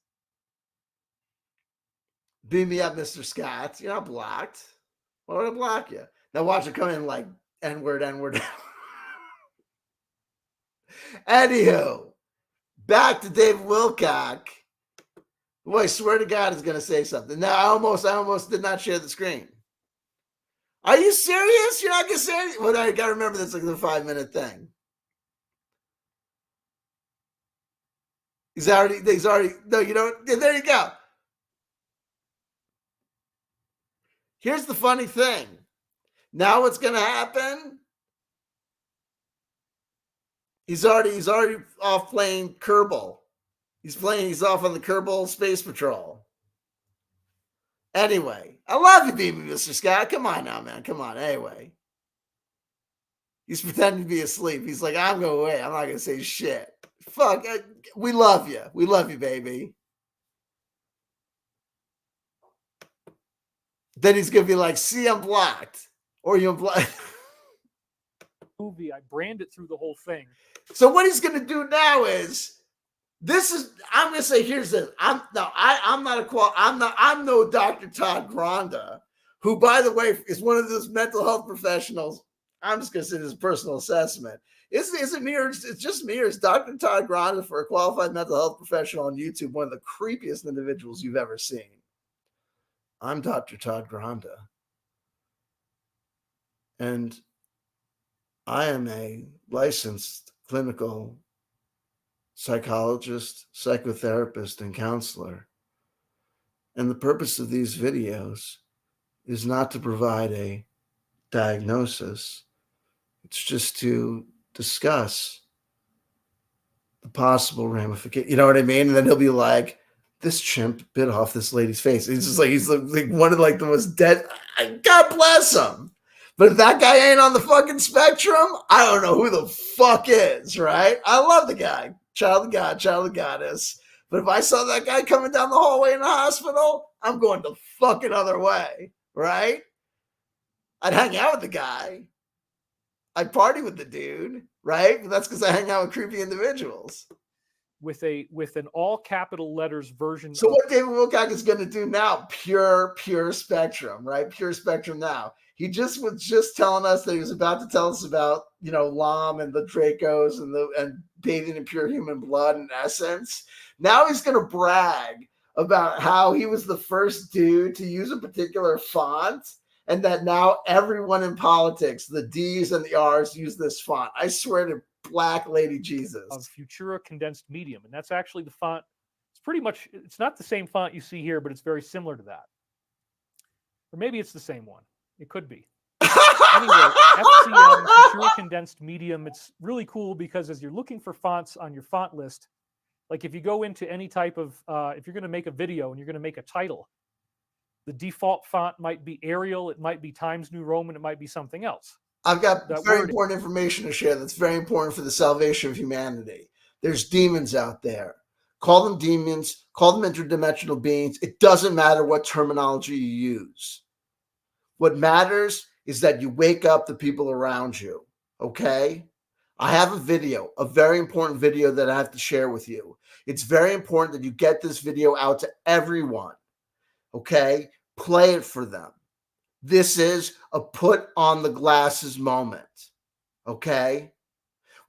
Beam me up, Mr. Scott. You're not blocked. Why would I block you? Now watch it come in like N-word. Anywho, back to David Wilcock. Boy, I swear to God, is going to say something. Now, I almost did not share the screen. Are you serious? You're not going to say anything? Well, I got to remember that's like the 5-minute thing. He's already, no, you don't. There you go. Here's the funny thing. Now what's going to happen? He's already off playing Kerbal. He's off on the Kerbal Space Patrol. Anyway, I love you, baby, Mr. Scott. Come on now, man. Come on. Anyway. He's pretending to be asleep. He's like, I'm going away. I'm not going to say shit. Fuck. We love you. We love you, baby. Then he's going to be like, see, I'm blocked. Or you're blocked. Movie, I brand it through the whole thing. So what he's going to do now is, I'm going to say, here's this. I'm no Dr. Todd Gronda, who, by the way, is one of those mental health professionals. I'm just going to say this personal assessment. Is it me or it's just me, or is Dr. Todd Gronda, for a qualified mental health professional on YouTube, one of the creepiest individuals you've ever seen? I'm Dr. Todd Gronda. And I am a licensed clinical psychologist, psychotherapist, and counselor. And the purpose of these videos is not to provide a diagnosis. It's just to discuss the possible ramifications. You know what I mean? And then he'll be like, this chimp bit off this lady's face. He's like one of like the most dead. God bless him. But if that guy ain't on the fucking spectrum, I don't know who the fuck is, right? I love the guy. Child of God, child of goddess. But if I saw that guy coming down the hallway in the hospital, I'm going the fucking other way, right? I'd hang out with the guy. I'd party with the dude, right? But that's because I hang out with creepy individuals. With an all capital letters version. So what David Wilcock is going to do now? Pure spectrum, right? Pure spectrum now. He was just telling us that he was about to tell us about, Lam and the Dracos and bathing in pure human blood in essence. Now he's going to brag about how he was the first dude to use a particular font, and that now everyone in politics, the D's and the R's, use this font. I swear to Black Lady Jesus. Of Futura Condensed Medium. And that's actually the font. It's not the same font you see here, but it's very similar to that. Or maybe it's the same one. It could be. Anyway, FCM, Futura Condensed Medium. It's really cool because as you're looking for fonts on your font list, like if you go into any type of, if you're going to make a video and you're going to make a title, the default font might be Arial, it might be Times New Roman, it might be something else. I've got very important information to share that's very important for the salvation of humanity. There's demons out there. Call them demons, call them interdimensional beings. It doesn't matter what terminology you use. What matters is that you wake up the people around you, okay? I have a video, a very important video that I have to share with you. It's very important that you get this video out to everyone, okay? Play it for them. This is a put on the glasses moment. Okay?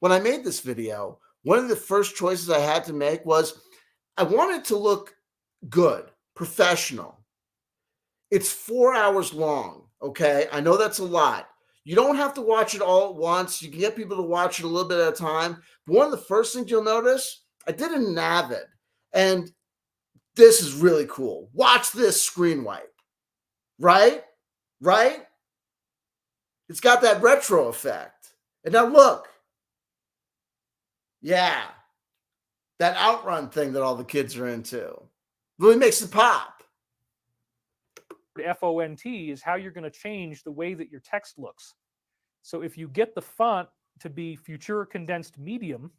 When I made this video, one of the first choices I had to make was I wanted to look good, professional. It's 4 hours long. Okay? I know that's a lot. You don't have to watch it all at once. You can get people to watch it a little bit at a time. But one of the first things you'll notice, I did it in Avid. And this is really cool. Watch this screen wipe. Right? Right? It's got that retro effect. And now look. Yeah. That outrun thing that all the kids are into really makes it pop. font is how you're going to change the way that your text looks. So if you get the font to be Futura Condensed Medium,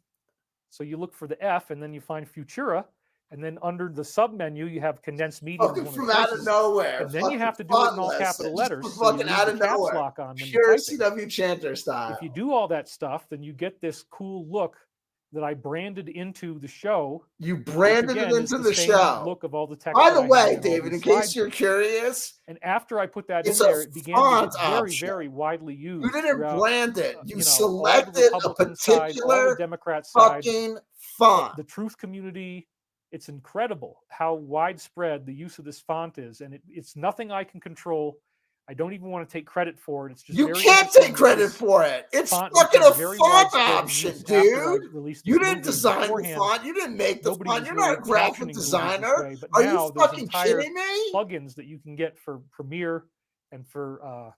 so you look for the F and then you find Futura, and then under the sub menu you have Condensed Medium. Fucking from out of nowhere. And then you have to do it in all capital letters. So fucking out of nowhere. Lock on Pure CW Chanter style. If you do all that stuff, then you get this cool look that I branded into the show. You branded it into the show. Look of all the text. By the way, David, in case you're curious, and after I put that in there, it began to get very, very widely used. You didn't brand it. You selected a particular Democrat fucking font. The truth community. It's incredible how widespread the use of this font is, and it's nothing I can control. I don't even want to take credit for it. It's just you can't take credit for it. It's fucking a font option, dude. You didn't design the font. You didn't make the font. You're not a graphic designer. Are you fucking kidding me? Plugins that you can get for Premiere and for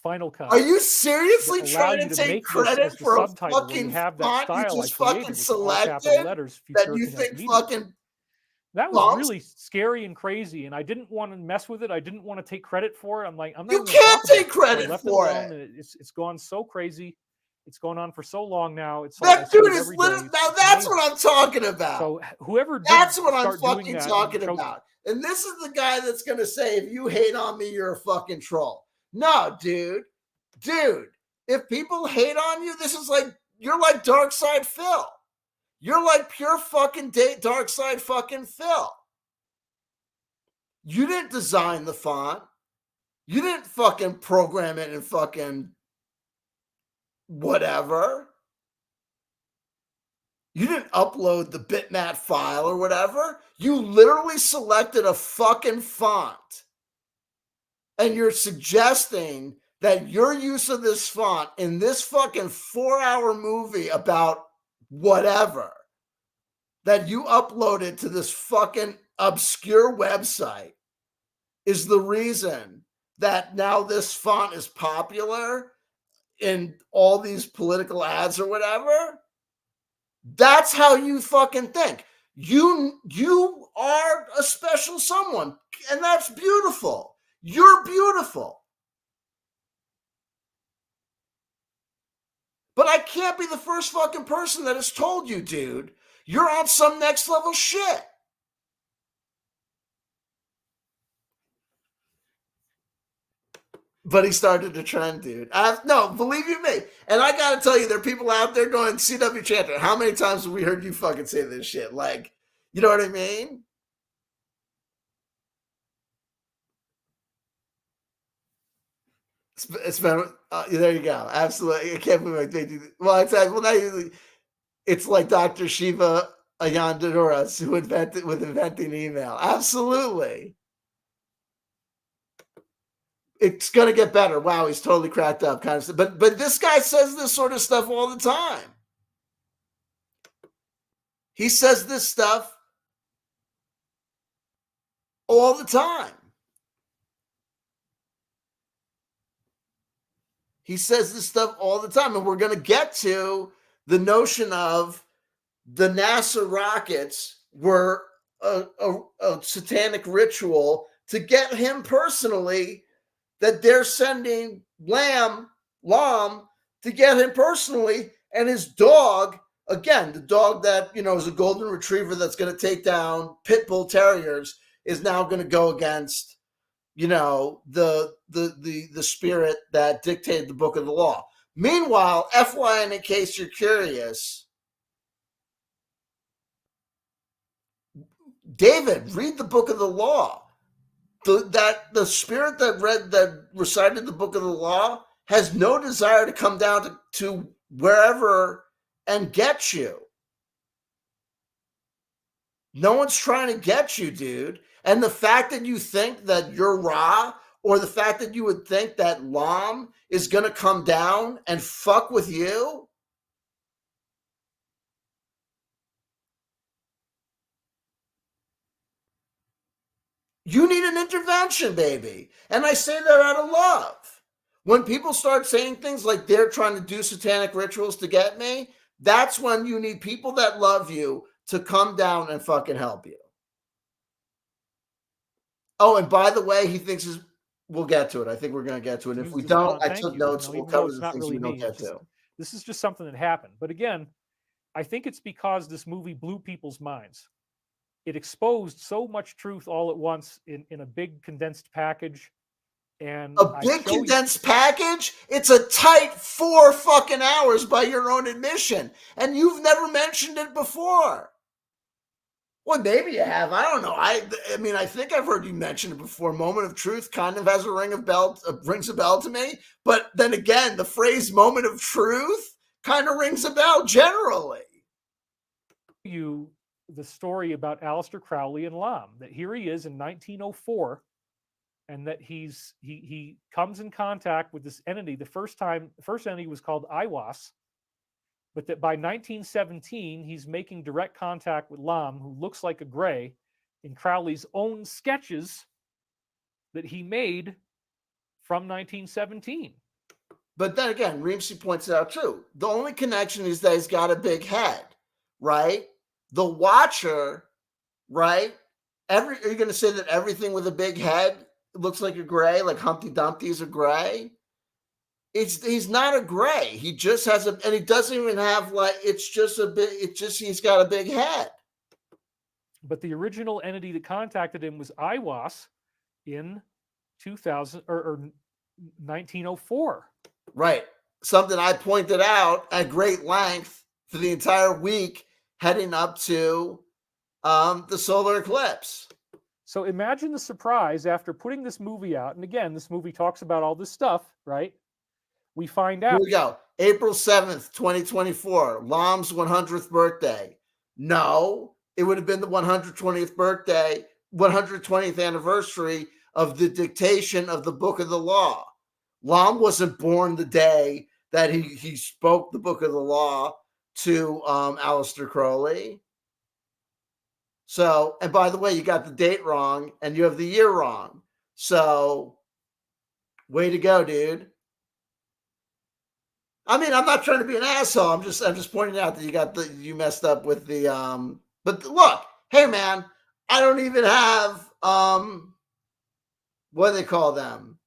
Final Cut. Are you seriously trying to take credit for a fucking font you just fucking selected that you think fucking... That was really scary and crazy, and I didn't want to mess with it. I didn't want to take credit for it. I'm like, I'm not. You can't take credit for it. It's gone so crazy. It's going on for so long now. It's that dude is literally now. That's what I'm talking about. So whoever that's what I'm fucking talking about. And this is the guy that's gonna say, if you hate on me, you're a fucking troll. No, dude. If people hate on you, this is like you're like Dark Side Phil. You're like pure fucking Dark Side fucking Phil. You didn't design the font. You didn't fucking program it in fucking whatever. You didn't upload the bitmap file or whatever. You literally selected a fucking font. And you're suggesting that your use of this font in this fucking 4-hour movie about whatever that you uploaded to this fucking obscure website is the reason that now this font is popular in all these political ads or whatever. That's how you fucking think. You are a special someone, and that's beautiful. You're beautiful. But I can't be the first fucking person that has told you, dude, you're on some next level shit. But he started to trend, dude. No, believe you me. And I gotta tell you, there are people out there going, CW Chanter, how many times have we heard you fucking say this shit? Like, you know what I mean? It's been there you go. Absolutely. I can't believe they do. Well, it's like Dr. Shiva Ayandaduras who inventing email. Absolutely. It's gonna get better. Wow, he's totally cracked up, kind of stuff. But this guy says this sort of stuff all the time. He says this stuff all the time. He says this stuff all the time. And we're going to get to the notion of the NASA rockets were a satanic ritual to get him personally, that they're sending Lam to get him personally, and his dog, again, the dog that, is a golden retriever that's going to take down pit bull terriers, is now going to go against the spirit that dictated the book of the law. Meanwhile, FYI, in case you're curious, David, read the book of the law. the spirit that recited the book of the law has no desire to come down to wherever and get you. No one's trying to get you, dude. And the fact that you think that you're Ra, or the fact that you would think that Lam is going to come down and fuck with you. You need an intervention, baby. And I say that out of love. When people start saying things like they're trying to do satanic rituals to get me, that's when you need people that love you to come down and fucking help you. Oh, and by the way, he thinks we'll get to it. I think we're going to get to it. If we don't, I took notes. We'll cover the things we don't get to. This is just something that happened. But again, I think it's because this movie blew people's minds. It exposed so much truth all at once in a big condensed package. And a big condensed package? It's a tight 4 fucking hours by your own admission. And you've never mentioned it before. Well, maybe you have. I don't know. I mean, I think I've heard you mention it before. Moment of truth kind of has rings a bell to me. But then again, the phrase moment of truth kind of rings a bell generally. The story about Aleister Crowley and Lam, that here he is in 1904, and that he comes in contact with this entity. The first entity was called Aiwass. But that by 1917, he's making direct contact with Lam, who looks like a gray, in Crowley's own sketches that he made from 1917. But then again, Reemsy points it out too. The only connection is that he's got a big head, right? The Watcher, right? Are you going to say that everything with a big head looks like a gray, like Humpty Dumpty is a gray? He's not a gray. He just has and he doesn't even have he's got a big head. But the original entity that contacted him was Aiwass in 2000 or 1904. Right. Something I pointed out at great length for the entire week heading up to the solar eclipse. So imagine the surprise after putting this movie out. And again, this movie talks about all this stuff, right? We find out. Here we go. April 7th, 2024, Lam's 100th birthday. No, it would have been the 120th birthday, 120th anniversary of the dictation of the Book of the Law. Lam wasn't born the day that he spoke the Book of the Law to Aleister Crowley. So, and by the way, you got the date wrong and you have the year wrong. So, way to go, dude. I mean, I'm not trying to be an asshole. I'm just pointing out that you messed up with the but look, hey man, I don't even have what do they call them?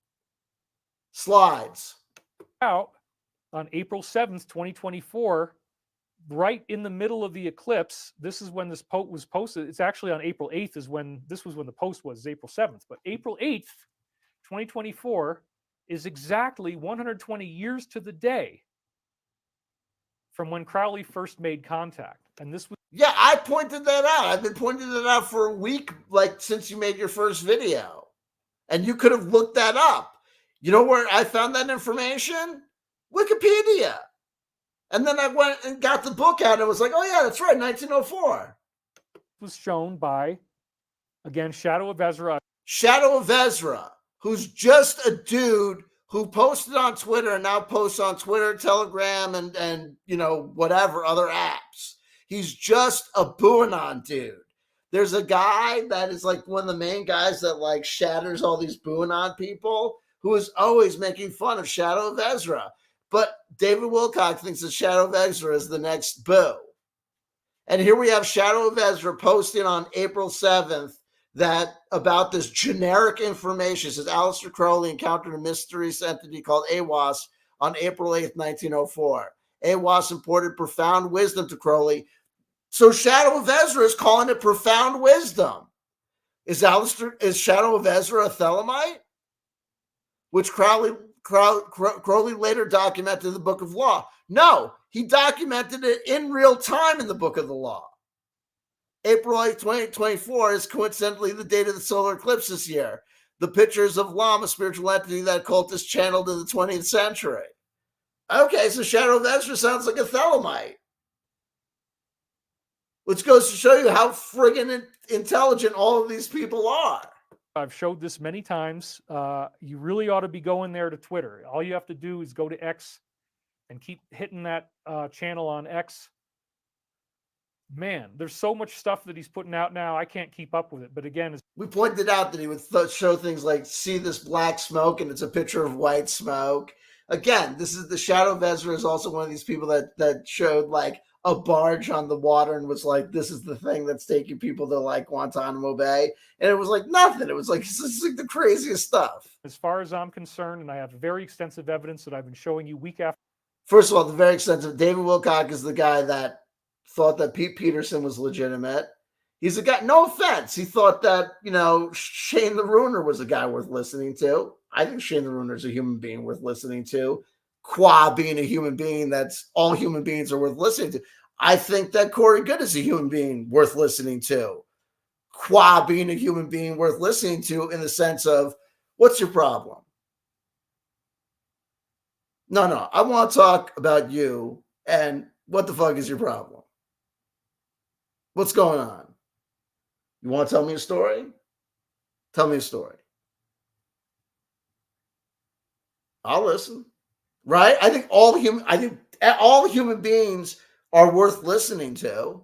Slides. Out on April 7th, 2024, right in the middle of the eclipse. This is when this post was posted. It's actually on April 8th is when the post was, April 7th. But April 8th, 2024 is exactly 120 years to the day from when Crowley first made contact. And this was... Yeah, I pointed that out. I've been pointing it out for a week, like since you made your first video. And you could have looked that up. You know where I found that information? Wikipedia. And then I went and got the book out and it was like, oh yeah, that's right, 1904. Was shown by, again, Shadow of Ezra. Shadow of Ezra, who's just a dude who posted on Twitter and now posts on Twitter, Telegram, and you know, whatever other apps. He's just a Buanon dude. There's a guy that is like one of the main guys that like shatters all these Buanon people who is always making fun of Shadow of Ezra. But David Wilcock thinks that Shadow of Ezra is the next Boo. And here we have Shadow of Ezra posting on April 7th that about this generic information. It says Aleister Crowley encountered a mysterious entity called Aiwass on April 8th, 1904. Aiwass imparted profound wisdom to Crowley. So Shadow of Ezra is calling it profound wisdom. Is Shadow of Ezra a Thelemite? Which Crowley later documented in the Book of Law. No, he documented it in real time in the Book of the Law. April 8, 2024 is coincidentally the date of the solar eclipse this year. the pictures of Lam, a spiritual entity that cultists channeled in the 20th century. Okay, so Shadow of Ezra sounds like a Thelemite. Which goes to show you how friggin' intelligent all of these people are. I've showed this many times. You really ought to be going there to Twitter. All you have to do is go to X and keep hitting that channel on X. Man, there's so much stuff that he's putting out now. I can't keep up with it. But again, we pointed out that he would show things like, see this black smoke, and it's a picture of white smoke. Again, this is the Shadow of Ezra is also one of these people that showed like a barge on the water and was like, this is the thing that's taking people to like Guantanamo Bay. And it was like nothing. It was like, it's like the craziest stuff. As far as I'm concerned, and I have very extensive evidence that I've been showing you week after. First of all, the very extensive, David Wilcock is the guy that thought that Pete Peterson was legitimate. He's a guy, no offense. He thought that, Shane the Ruiner was a guy worth listening to. I think Shane the Ruiner is a human being worth listening to. Qua being a human being, that's all human beings are worth listening to. I think that Corey Good is a human being worth listening to. Qua being a human being worth listening to in the sense of, what's your problem? No, I want to talk about you and what the fuck is your problem? What's going on? You want to tell me a story? Tell me a story. I'll listen. Right? I think all human beings are worth listening to.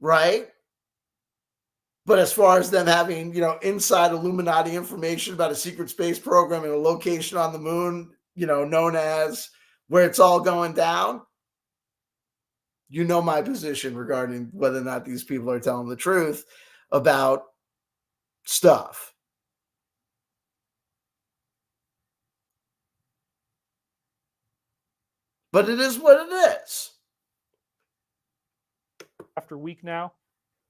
Right? But as far as them having, inside Illuminati information about a secret space program and a location on the moon, known as where it's all going down, my position regarding whether or not these people are telling the truth about stuff. But it is what it is. After week now,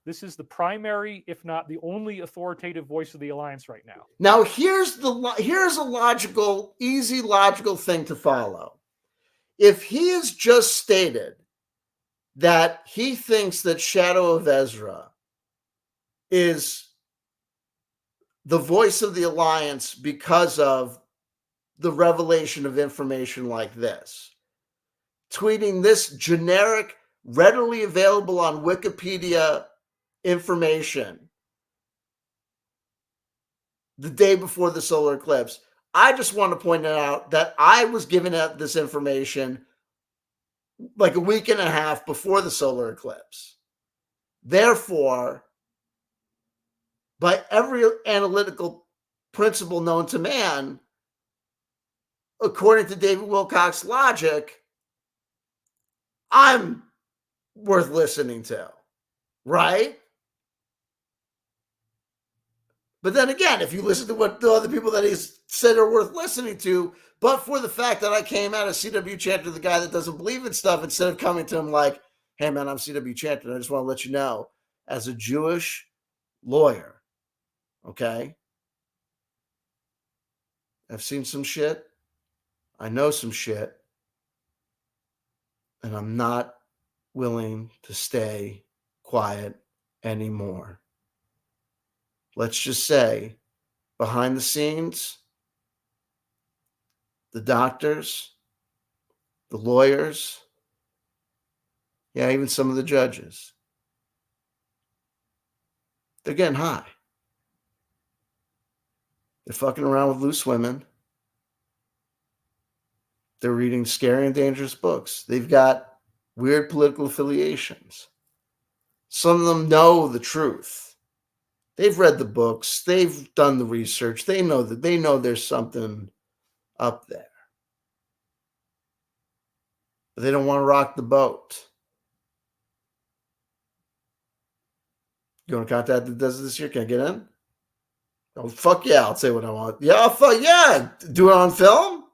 this is the primary, if not the only authoritative voice of the Alliance right now. Now, here's a easy logical thing to follow. If he has just stated that he thinks that Shadow of Ezra is the voice of the Alliance because of the revelation of information like this, tweeting this generic, readily available on Wikipedia information the day before the solar eclipse, I just want to point out that I was given out this information like a week and a half before the solar eclipse. Therefore, by every analytical principle known to man, according to David Wilcock's logic, I'm worth listening to, right? But then again, if you listen to what the other people that he's said are worth listening to, but for the fact that I came out as CW Chanter, the guy that doesn't believe in stuff, instead of coming to him like, hey man, I'm CW Chanter, I just want to let you know, as a Jewish lawyer, okay, I've seen some shit, I know some shit, and I'm not willing to stay quiet anymore. Let's just say, behind the scenes, the doctors, the lawyers, yeah, even some of the judges, they're getting high. They're fucking around with loose women. They're reading scary and dangerous books. They've got weird political affiliations. Some of them know the truth. They've read the books. They've done the research. They know there's something up there. But they don't want to rock the boat. You want to contact the does this year? Can I get in? Oh, fuck yeah, I'll say what I want. Yeah, fuck yeah. Do it on film?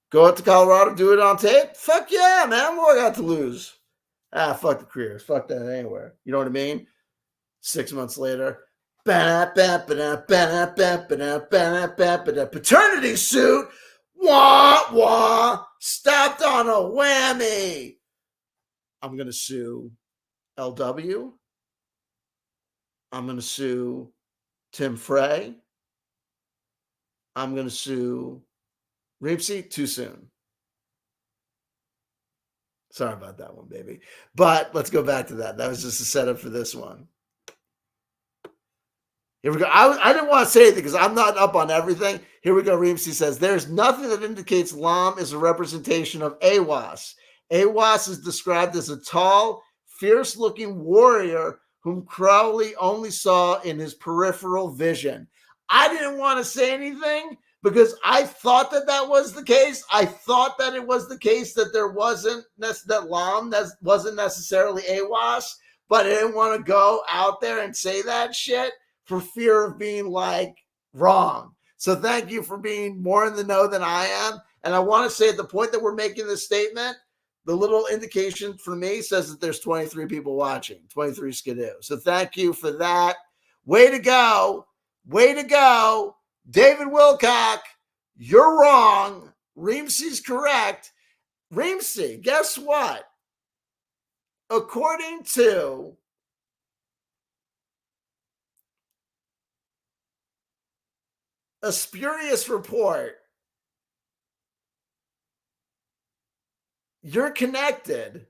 Go out to Colorado, do it on tape? Fuck yeah, man. What I got to lose? Fuck the careers. Fuck that anywhere. You know what I mean? 6 months later. Paternity suit. Wah, wah. Stopped on a whammy. I'm going to sue LW. I'm going to sue Tim Frey. I'm going to sue Reepsy too soon. Sorry about that one, baby. But let's go back to that. That was just a setup for this one. Here we go. I didn't want to say anything because I'm not up on everything. Here we go. Reemsy says, there's nothing that indicates Lam is a representation of Awas. Awas is described as a tall, fierce-looking warrior whom Crowley only saw in his peripheral vision. I didn't want to say anything because I thought that was the case. I thought that it was the case that there wasn't, that Lam wasn't necessarily Awas, but I didn't want to go out there and say that shit for fear of being like wrong. So thank you for being more in the know than I am. And I want to say at the point that we're making this statement, the little indication for me says that there's 23 people watching, 23 skidoo. So thank you for that. Way to go. Way to go. David Wilcock, you're wrong. Reemsy's correct. Reemsy, guess what? According to a spurious report, you're connected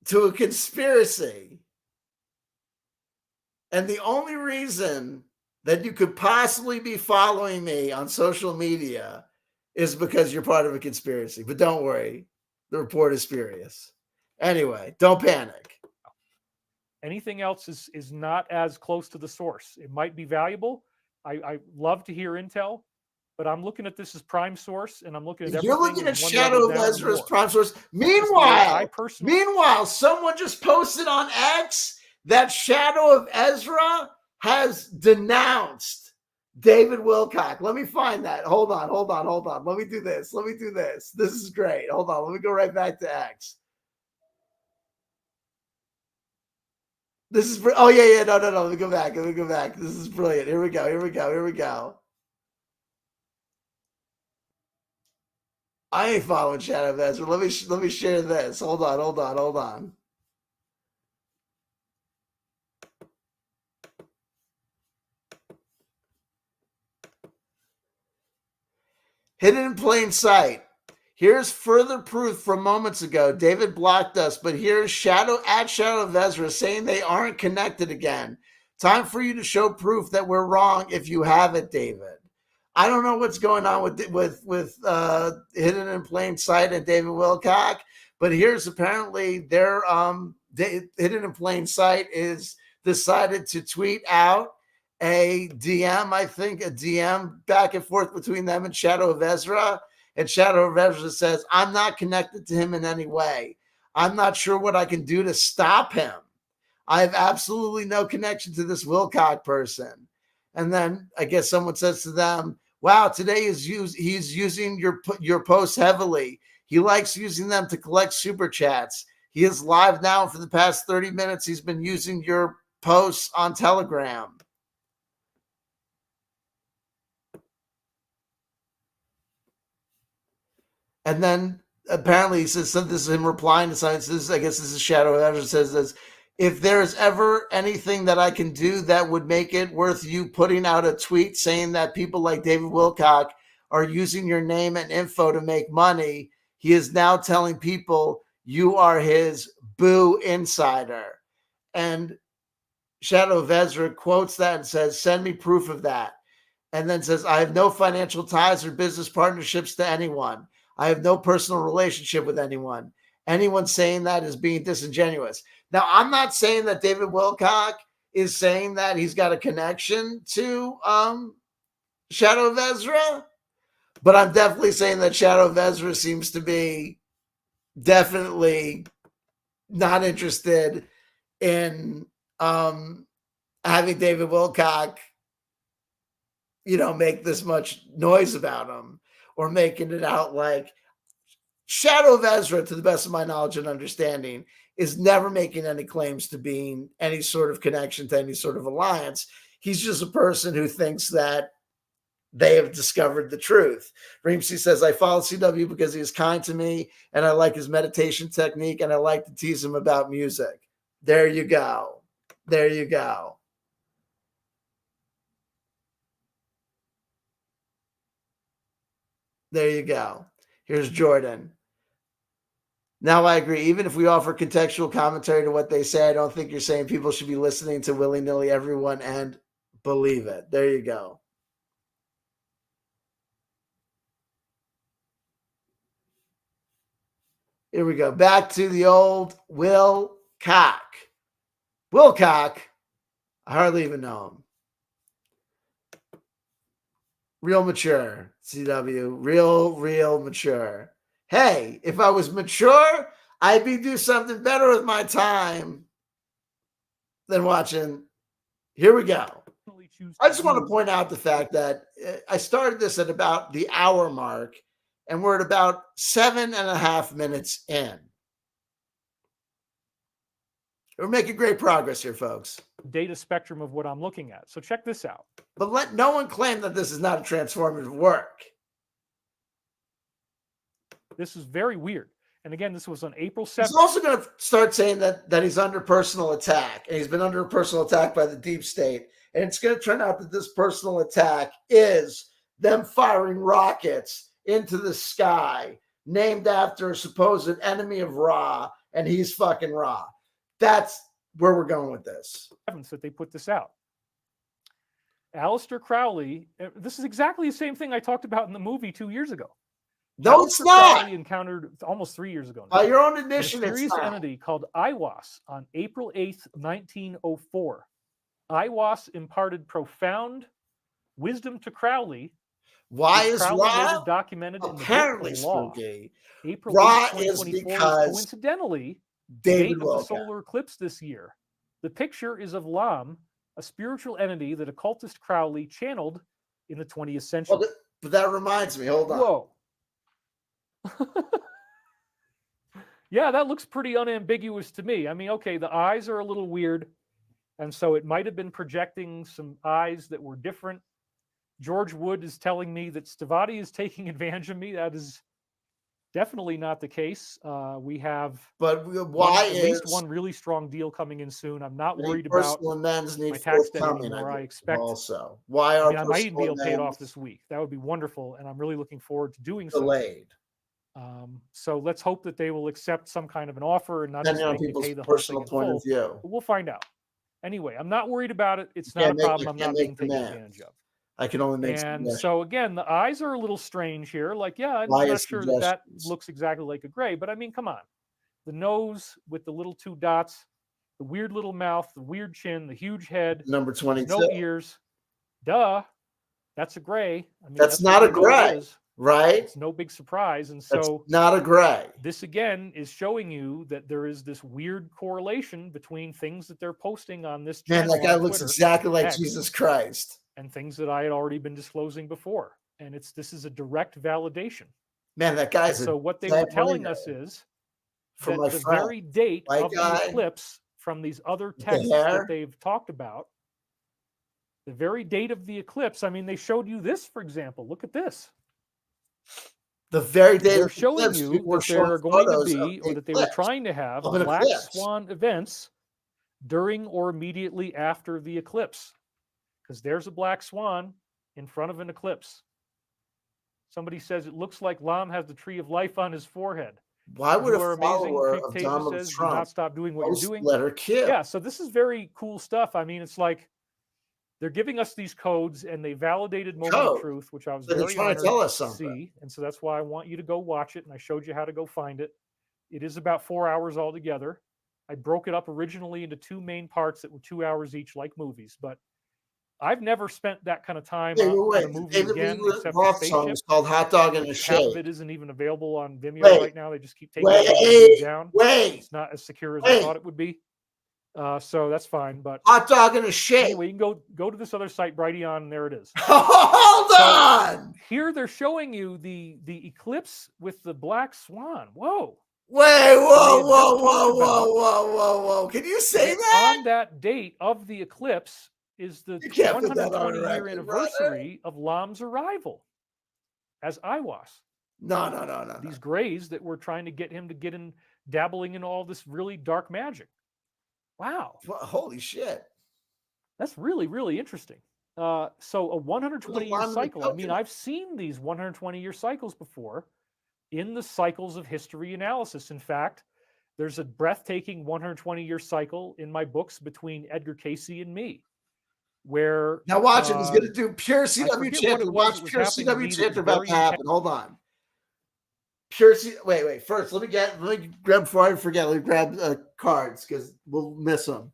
to a conspiracy. And the only reason that you could possibly be following me on social media is because you're part of a conspiracy. But don't worry, the report is spurious. Anyway, don't panic. Anything else is not as close to the source. It might be valuable. I love to hear intel, but I'm looking at this as prime source, and I'm looking at You're everything looking at as one Shadow level of down or Ezra's more. prime source. Meanwhile, someone just posted on X that Shadow of Ezra has denounced David Wilcock. Let me find that. Hold on. Let me do this. This is great. Hold on. Let me go right back to X. This is, oh yeah. No. Let me go back. This is brilliant. Here we go. I ain't following Shadow of Ezra. Let me share this. Hold on. Hidden in plain sight. Here's further proof from moments ago. David blocked us, but here's Shadow of Ezra saying they aren't connected again. Time for you to show proof that we're wrong if you have it, David. I don't know what's going on with Hidden in Plain Sight and David Wilcock, but here's apparently their Hidden in Plain Sight is decided to tweet out a DM back and forth between them and Shadow of Ezra. And Shadow of Ezra says, I'm not connected to him in any way. I'm not sure what I can do to stop him. I have absolutely no connection to this Wilcock person. And then I guess someone says to them, wow, today he's using your posts heavily. He likes using them to collect super chats. He is live now for the past 30 minutes. He's been using your posts on Telegram. And then apparently he says, so this is him replying to science. I guess this is Shadow of Ezra says this. If there is ever anything that I can do that would make it worth you putting out a tweet saying that people like David Wilcock are using your name and info to make money, he is now telling people you are his boo insider. And Shadow of Ezra quotes that and says, send me proof of that. And then says, I have no financial ties or business partnerships to anyone. I have no personal relationship with anyone. Anyone saying that is being disingenuous. Now, I'm not saying that David Wilcock is saying that he's got a connection to Shadow of Ezra, but I'm definitely saying that Shadow of Ezra seems to be definitely not interested in having David Wilcock, make this much noise about him or making it out like Shadow of Ezra, to the best of my knowledge and understanding, is never making any claims to being any sort of connection to any sort of alliance. He's just a person who thinks that they have discovered the truth. Reemsy says, I follow CW because he is kind to me and I like his meditation technique and I like to tease him about music. There you go. There you go. Here's Jordan. Now I agree. Even if we offer contextual commentary to what they say, I don't think you're saying people should be listening to willy-nilly everyone and believe it. There you go. Here we go. Back to the old Wilcock. Wilcock. I hardly even know him. Real mature, CW. Real mature. Hey, if I was mature, I'd be do something better with my time than watching. Here we go. I just want to point out the fact that I started this at about the hour mark, and we're at about 7.5 minutes in. We're making great progress here, folks. Data spectrum of what I'm looking at. So check this out. But let no one claim that this is not a transformative work. This is very weird. And again, this was on April 7th. He's also going to start saying that he's under personal attack, and he's been under personal attack by the deep state. And it's going to turn out that this personal attack is them firing rockets into the sky, named after a supposed enemy of Ra, and he's fucking Ra. That's where we're going with this. That they put this out. Aleister Crowley, this is exactly the same thing I talked about in the movie 2 years ago. No, it's not. Crowley encountered almost 3 years ago. By your own admission, a mysterious entity called Aiwass on April 8th, 1904. Aiwass imparted profound wisdom to Crowley. Why is Ra documented apparently in the book of spooky? Law. April Ra 8th, is because coincidentally David date of the solar eclipse this year. The picture is of Lam, a spiritual entity that occultist Crowley channeled in the 20th century. Well, but that reminds me. Hold on. Whoa. Yeah, that looks pretty unambiguous to me. I mean, okay, the eyes are a little weird, and so it might have been projecting some eyes that were different. George Wood is telling me that Stavati is taking advantage of me. That is definitely not the case. We have at least one really strong deal coming in soon. I'm not worried about my tax debt anymore. I expect also. Why are I might even be able to pay it off this week. That would be wonderful, and I'm really looking forward to doing so. Delayed. So let's hope that they will accept some kind of an offer and not just make me pay the whole personal thing in point full. of view. But we'll find out. Anyway, I'm not worried about it. It's not a problem. I'm not being taken advantage of. I can only make. And so again, the eyes are a little strange here. Like, yeah, I'm not sure that looks exactly like a gray, but I mean, come on. The nose with the little two dots, the weird little mouth, the weird chin, the huge head, number 22, no ears. Duh, that's a gray. I mean, that's not a gray. Right? It's no big surprise. And so that's not a gray. This again is showing you that there is this weird correlation between things that they're posting on this channel. Man, that guy looks exactly like Jesus Christ. And things that I had already been disclosing before. And this is a direct validation. Man, that guy's so what they were telling us is that the very date of the eclipse from these other texts that they've talked about, the very date of the eclipse, I mean, they showed you this, for example. Look at this. The very day they're showing you that there are going to be, or that they were trying to have, black swan events during or immediately after the eclipse. Because there's a black swan in front of an eclipse. Somebody says it looks like Lam has the tree of life on his forehead. Why would a follower of Donald Trump do not stop doing what you're doing? Let her kill. Yeah, so this is very cool stuff. I mean, it's like they're giving us these codes, and they validated Moment of Truth, which I was very honored to see. And so that's why I want you to go watch it, and I showed you how to go find it. It is about 4 hours altogether. I broke it up originally into two main parts that were 2 hours each, like movies, but I've never spent that kind of time on a movie again, except for Spaceship. It's called Hot Dog in a Shade. Half of it isn't even available on Vimeo right now. They just keep taking it down. It's not as secure as I thought it would be. So that's fine. But Hot Dog in a Shade. Anyway, you can go to this other site, Brighteon, and there it is. Hold on! Here they're showing you the eclipse with the black swan. Whoa. Wait, whoa. Can you say that? On that date of the eclipse is the 120-year anniversary of Lam's arrival as Aiwass. No. These grays that were trying to get him to get in, dabbling in all this really dark magic. Wow. Holy shit. That's really, really interesting. So a 120-year line with cycle. I mean, coconut. I've seen these 120-year cycles before in the cycles of history analysis. In fact, there's a breathtaking 120-year cycle in my books between Edgar Cayce and me, where Now watch it. He's going to do pure I CW forget what chanter. it was Watch that was pure happening to CW me that was chanter about very to happen. Hold on. Wait. First, let me grab before I forget. Let me grab cards because we'll miss them.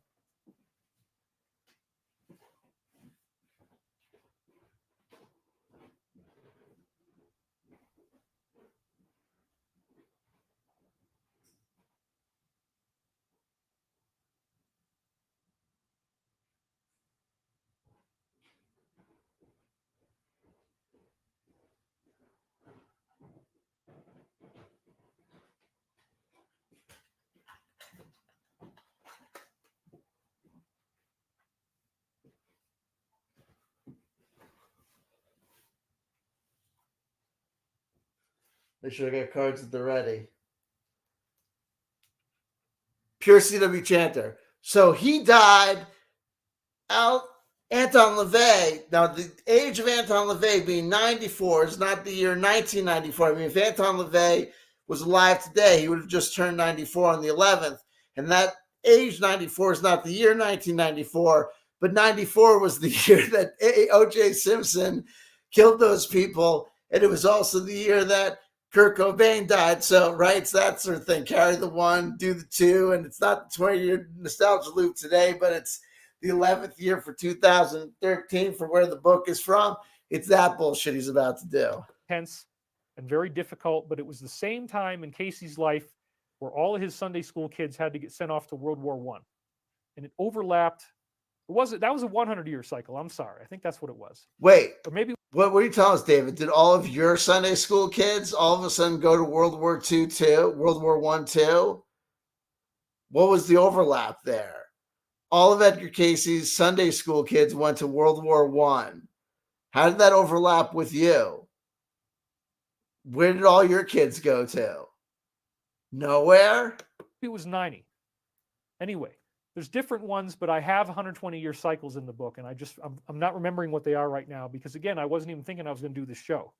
Make sure I got cards at the ready. Pure CW chanter. So he died. Anton LaVey. Now, the age of Anton LaVey being 94 is not the year 1994. I mean, if Anton LaVey was alive today, he would have just turned 94 on the 11th. And that age 94 is not the year 1994, but 94 was the year that O.J. Simpson killed those people. And it was also the year that Kurt Cobain died. So, right, it's that sort of thing. Carry the one, do the two. And it's not the 20-year nostalgia loop today, but it's the 11th year for 2013 for where the book is from. It's that bullshit he's about to do. Tense and very difficult, but it was the same time in Casey's life where all of his Sunday school kids had to get sent off to World War I. And it overlapped. That was a 100-year cycle. I'm sorry. I think that's what it was. Wait. Or maybe. What are you telling us, David? Did all of your Sunday school kids all of a sudden go to World War II too? World War I too? What was the overlap there? All of Edgar Cayce's Sunday school kids went to World War I. How did that overlap with you? Where did all your kids go to? Nowhere? It was 90. Anyway, there's different ones, but I have 120-year cycles in the book, and I'm not remembering what they are right now because, again, I wasn't even thinking I was going to do this show.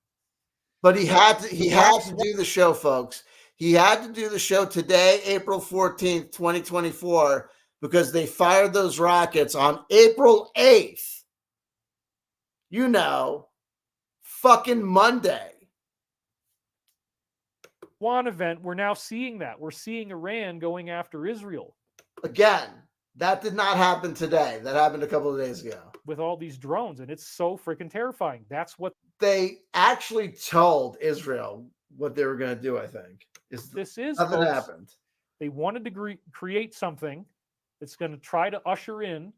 But he had to do the show, folks. He had to do the show today, April 14th, 2024, because they fired those rockets on April 8th. You know, fucking Monday. One event, we're now seeing that. We're seeing Iran going after Israel. Again, that did not happen today. That happened a couple of days ago. With all these drones, and it's so freaking terrifying. That's what they actually told Israel what they were going to do, I think. Nothing folks, happened. They wanted to create something that's going to try to usher in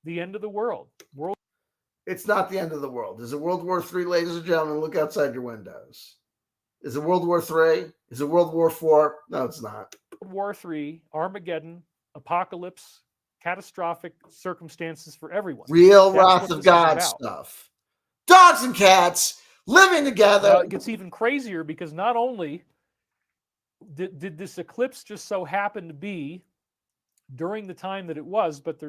the end of the world. It's not the end of the world. Is it World War III, ladies and gentlemen? Look outside your windows. Is it World War III? Is it World War IV? No, it's not. World War III, Armageddon, apocalypse, catastrophic circumstances for everyone. Real wrath of God stuff. Dogs and cats living together. Well, it gets even crazier because not only did this eclipse just so happen to be during the time that it was, but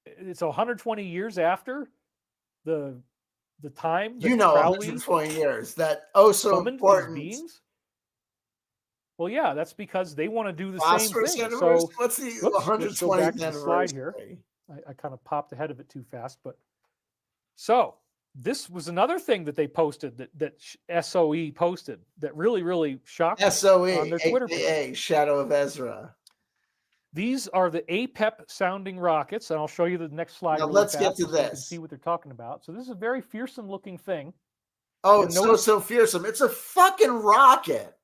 it's 120 years after the time that Crowley 120 years that so important beings. Well, yeah, that's because they want to do the same thing. So what's the 120th anniversary here? I kind of popped ahead of it too fast, but so this was another thing that they posted that SOE posted that really shocked me on their Twitter page. Shadow of Ezra. These are the APEP sounding rockets, and I'll show you the next slide. Now let's get to this. So you can see what they're talking about. So this is a very fearsome looking thing. Oh, it's so fearsome. It's a fucking rocket.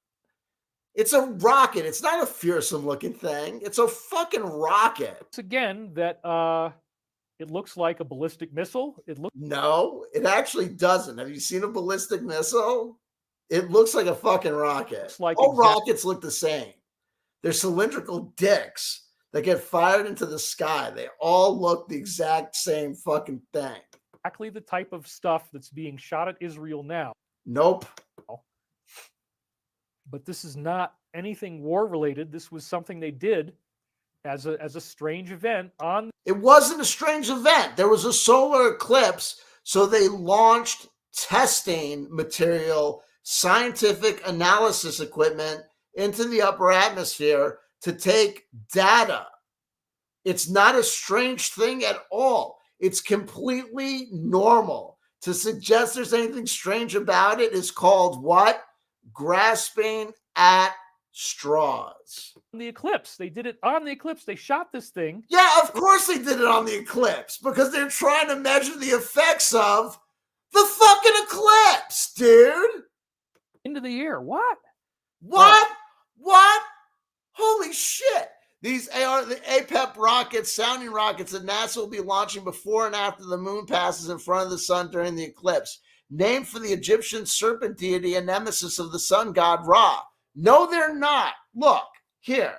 It's a rocket. It's not a fearsome looking thing. It's a fucking rocket. It's again that it looks like a ballistic missile. No, it actually doesn't. Have you seen a ballistic missile? It looks like a fucking rocket. All rockets look the same. They're cylindrical dicks that get fired into the sky. They all look the exact same fucking thing. Exactly the type of stuff that's being shot at Israel now. Nope. But this is not anything war related. This was something they did as a strange event on. It wasn't a strange event. There was a solar eclipse, so they launched testing material, scientific analysis equipment into the upper atmosphere to take data. It's not a strange thing at all. It's completely normal. To suggest there's anything strange about it is called what? Grasping at straws. The eclipse. They did it on the eclipse. They shot this thing. Yeah, of course they did it on the eclipse because they're trying to measure the effects of the fucking eclipse, dude. Into the air. What? What? What? Holy shit. These are the APEP rockets, sounding rockets that NASA will be launching before and after the moon passes in front of the sun during the eclipse. Named for the Egyptian serpent deity and nemesis of the sun god Ra. No, they're not. Look, here.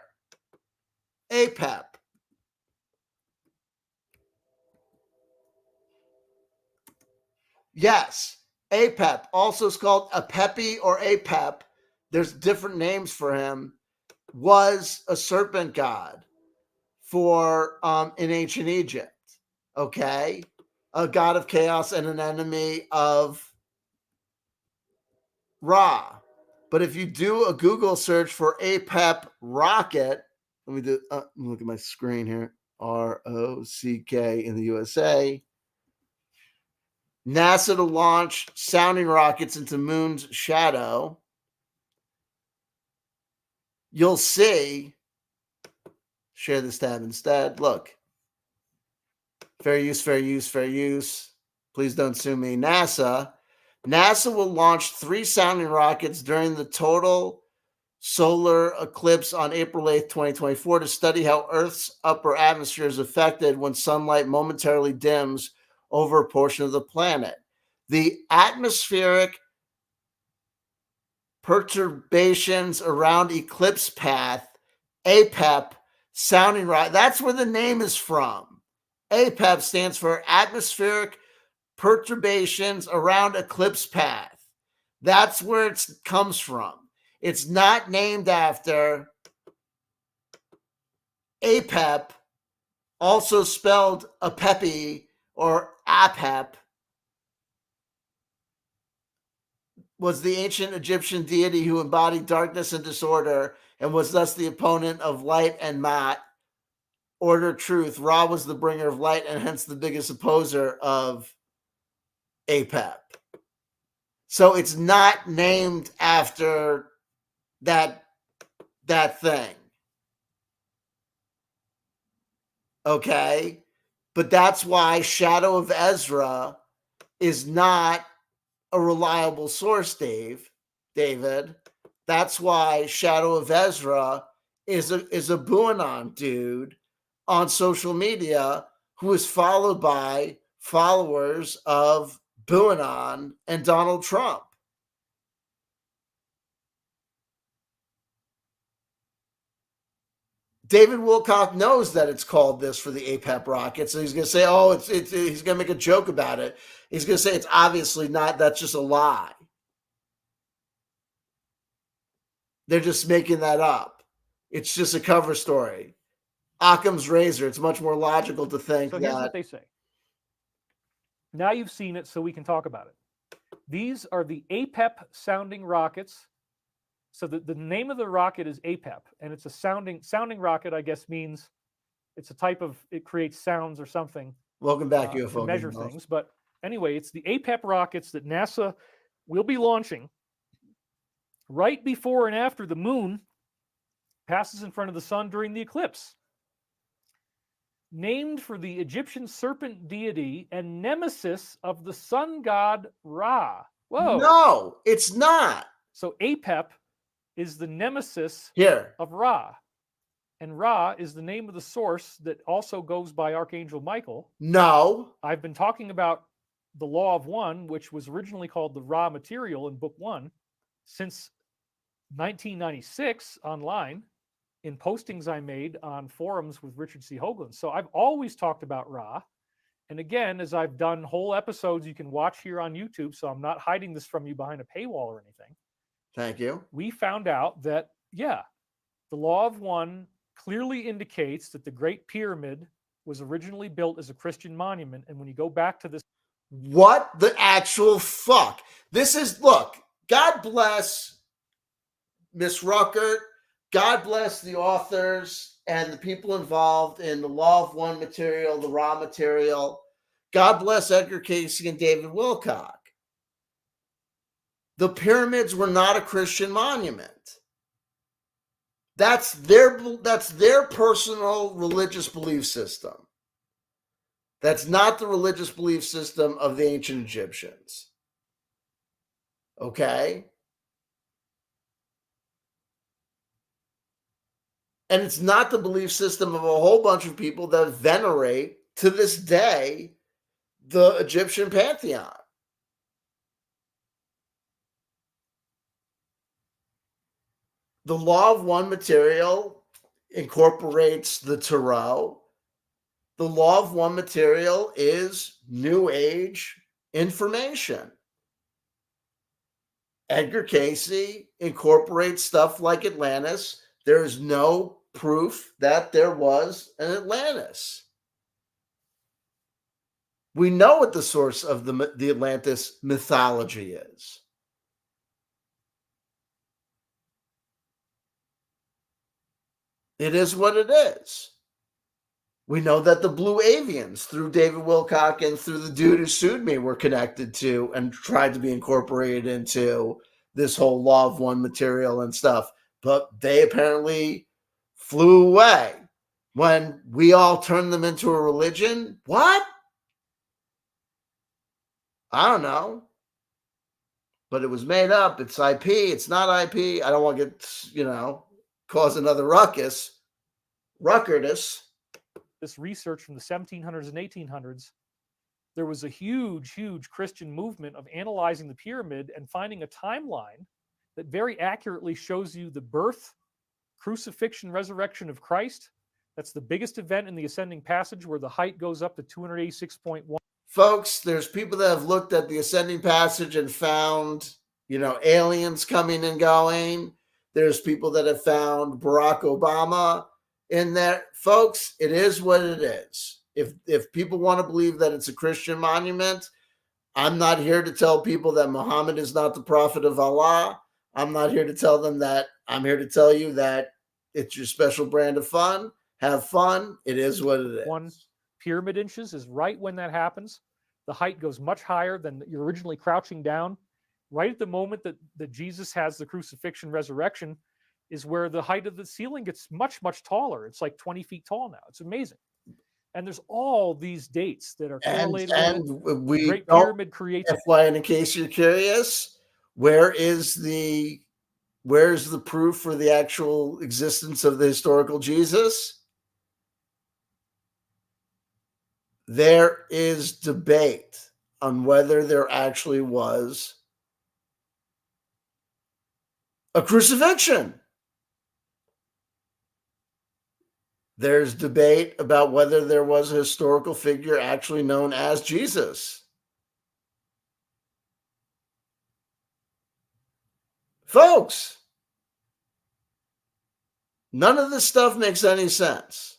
APEP. Yes, APEP, also is called Apepi or APEP. There's different names for him. Was a serpent god for in ancient Egypt. Okay, a god of chaos and an enemy of Ra. But if you do a Google search for APEP rocket, let me do. Look at my screen here. ROCK in the USA. NASA to launch sounding rockets into moon's shadow. You'll see. Share this tab instead. Look. Fair use, fair use, fair use. Please don't sue me. NASA will launch 3 sounding rockets during the total solar eclipse on April 8th, 2024 to study how Earth's upper atmosphere is affected when sunlight momentarily dims over a portion of the planet. The atmospheric perturbations around eclipse path, APEP, sounding rocket, that's where the name is from. APEP stands for atmospheric perturbations around eclipse path. That's where it comes from. It's not named after APEP, also spelled Apepi or Apep, was the ancient Egyptian deity who embodied darkness and disorder and was thus the opponent of light and Ma'at, order, truth. Ra was the bringer of light and hence the biggest opposer of APEP. So it's not named after that thing. Okay? But that's why Shadow of Ezra is not a reliable source, David. That's why Shadow of Ezra is a Buanon dude on social media who is followed by followers of Buanon and Donald Trump. David Wilcock knows that it's called this for the APEP rocket, so he's going to say, "Oh, it's." He's going to make a joke about it. He's going to say it's obviously not. That's just a lie. They're just making that up. It's just a cover story. Occam's razor. It's much more logical to think So here's what they say. Now you've seen it, so we can talk about it. These are the APEP sounding rockets. So the name of the rocket is APEP, and it's a sounding rocket, I guess, means it's a type of, it creates sounds or something. Welcome back, UFO. To measure things. But anyway, it's the APEP rockets that NASA will be launching right before and after the moon passes in front of the sun during the eclipse. Named for the Egyptian serpent deity and nemesis of the sun god Ra. Whoa. No, it's not. So APEP is the nemesis Here of Ra. And Ra is the name of the source that also goes by Archangel Michael. No. I've been talking about the Law of One, which was originally called the Ra material in Book 1, since 1996 online in postings I made on forums with Richard C. Hoagland. So I've always talked about Ra. And again, as I've done whole episodes you can watch here on YouTube, so I'm not hiding this from you behind a paywall or anything. Thank you. We found out that, yeah, the Law of One clearly indicates that the Great Pyramid was originally built as a Christian monument. And when you go back to this, what the actual fuck? This is, look, God bless Miss Ruckert. God bless the authors and the people involved in the Law of One material, the raw material. God bless Edgar Cayce and David Wilcock. The pyramids were not a Christian monument. That's their personal religious belief system. That's not the religious belief system of the ancient Egyptians. Okay? And it's not the belief system of a whole bunch of people that venerate, to this day, the Egyptian pantheon. The Law of One material incorporates the Tarot. The Law of One material is New Age information. Edgar Cayce incorporates stuff like Atlantis. There is no proof that there was an Atlantis. We know what the source of the Atlantis mythology is. It is what it is. We know that the Blue Avians, through David Wilcock and through the dude who sued me, were connected to and tried to be incorporated into this whole Law of One material and stuff. But they apparently flew away when we all turned them into a religion. What? I don't know. But it was made up. It's IP. It's not IP. I don't want to get, cause another ruckus. Ruckertus. This research from the 1700s and 1800s, there was a huge, huge Christian movement of analyzing the pyramid and finding a timeline that very accurately shows you the birth, crucifixion, resurrection of Christ. That's the biggest event in the ascending passage, where the height goes up to 286.1. Folks, there's people that have looked at the ascending passage and found, aliens coming and going. There's people that have found Barack Obama in there. Folks, it is what it is. If people want to believe that it's a Christian monument, I'm not here to tell people that Muhammad is not the prophet of Allah. I'm not here to tell them that. I'm here to tell you that it's your special brand of fun. Have fun. It is what it is. 1 pyramid inches is right when that happens. The height goes much higher than you're originally crouching down. Right at the moment that Jesus has the crucifixion resurrection is where the height of the ceiling gets much, much taller. It's like 20 feet tall now. It's amazing. And there's all these dates that are correlated with it. We Great Pyramid creates. And in case you're curious, where's the proof for the actual existence of the historical Jesus? There is debate on whether there actually was a crucifixion. There's debate about whether there was a historical figure actually known as Jesus. Folks, none of this stuff makes any sense.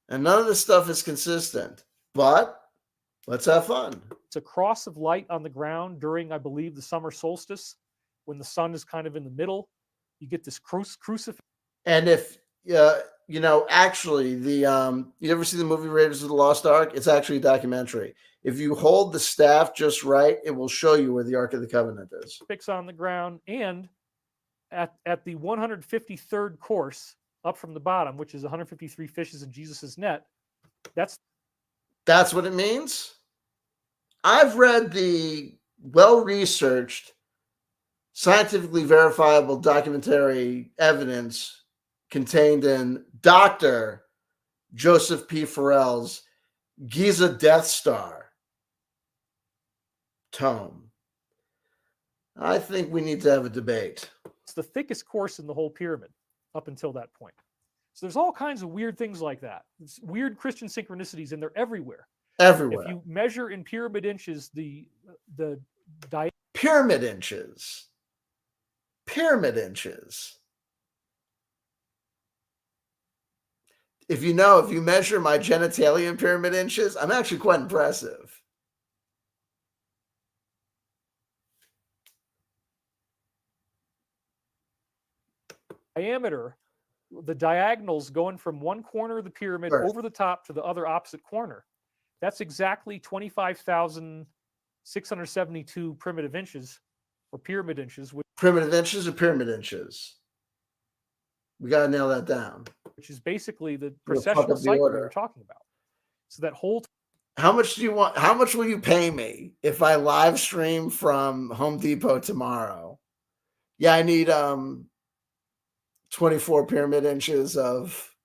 And none of this stuff is consistent. But let's have fun. It's a cross of light on the ground during, I believe, the summer solstice, when the sun is kind of in the middle. You get this crucifix. And if actually, you ever see the movie Raiders of the Lost Ark? It's actually a documentary. If you hold the staff just right, it will show you where the Ark of the Covenant is. Fix on the ground, and at the 153rd course up from the bottom, which is 153 fishes in Jesus's net. That's what it means. I've read the well-researched, scientifically verifiable documentary evidence contained in Dr. Joseph P. Farrell's Giza Death Star tome. I think we need to have a debate. It's the thickest course in the whole pyramid up until that point. So there's all kinds of weird things like that. It's weird Christian synchronicities, and they're everywhere. Everywhere. If you measure in pyramid inches, the pyramid inches. Pyramid inches. if you measure my genitalia in pyramid inches, I'm actually quite impressive. Diameter, the diagonals going from one corner of the pyramid over the top to the other opposite corner. That's exactly 25,672 primitive inches or pyramid inches. Primitive inches or pyramid inches? We got to nail that down. Which is basically the precessional cycle we were talking about. So that whole... How much do you want? How much will you pay me if I live stream from Home Depot tomorrow? Yeah, I need 24 pyramid inches of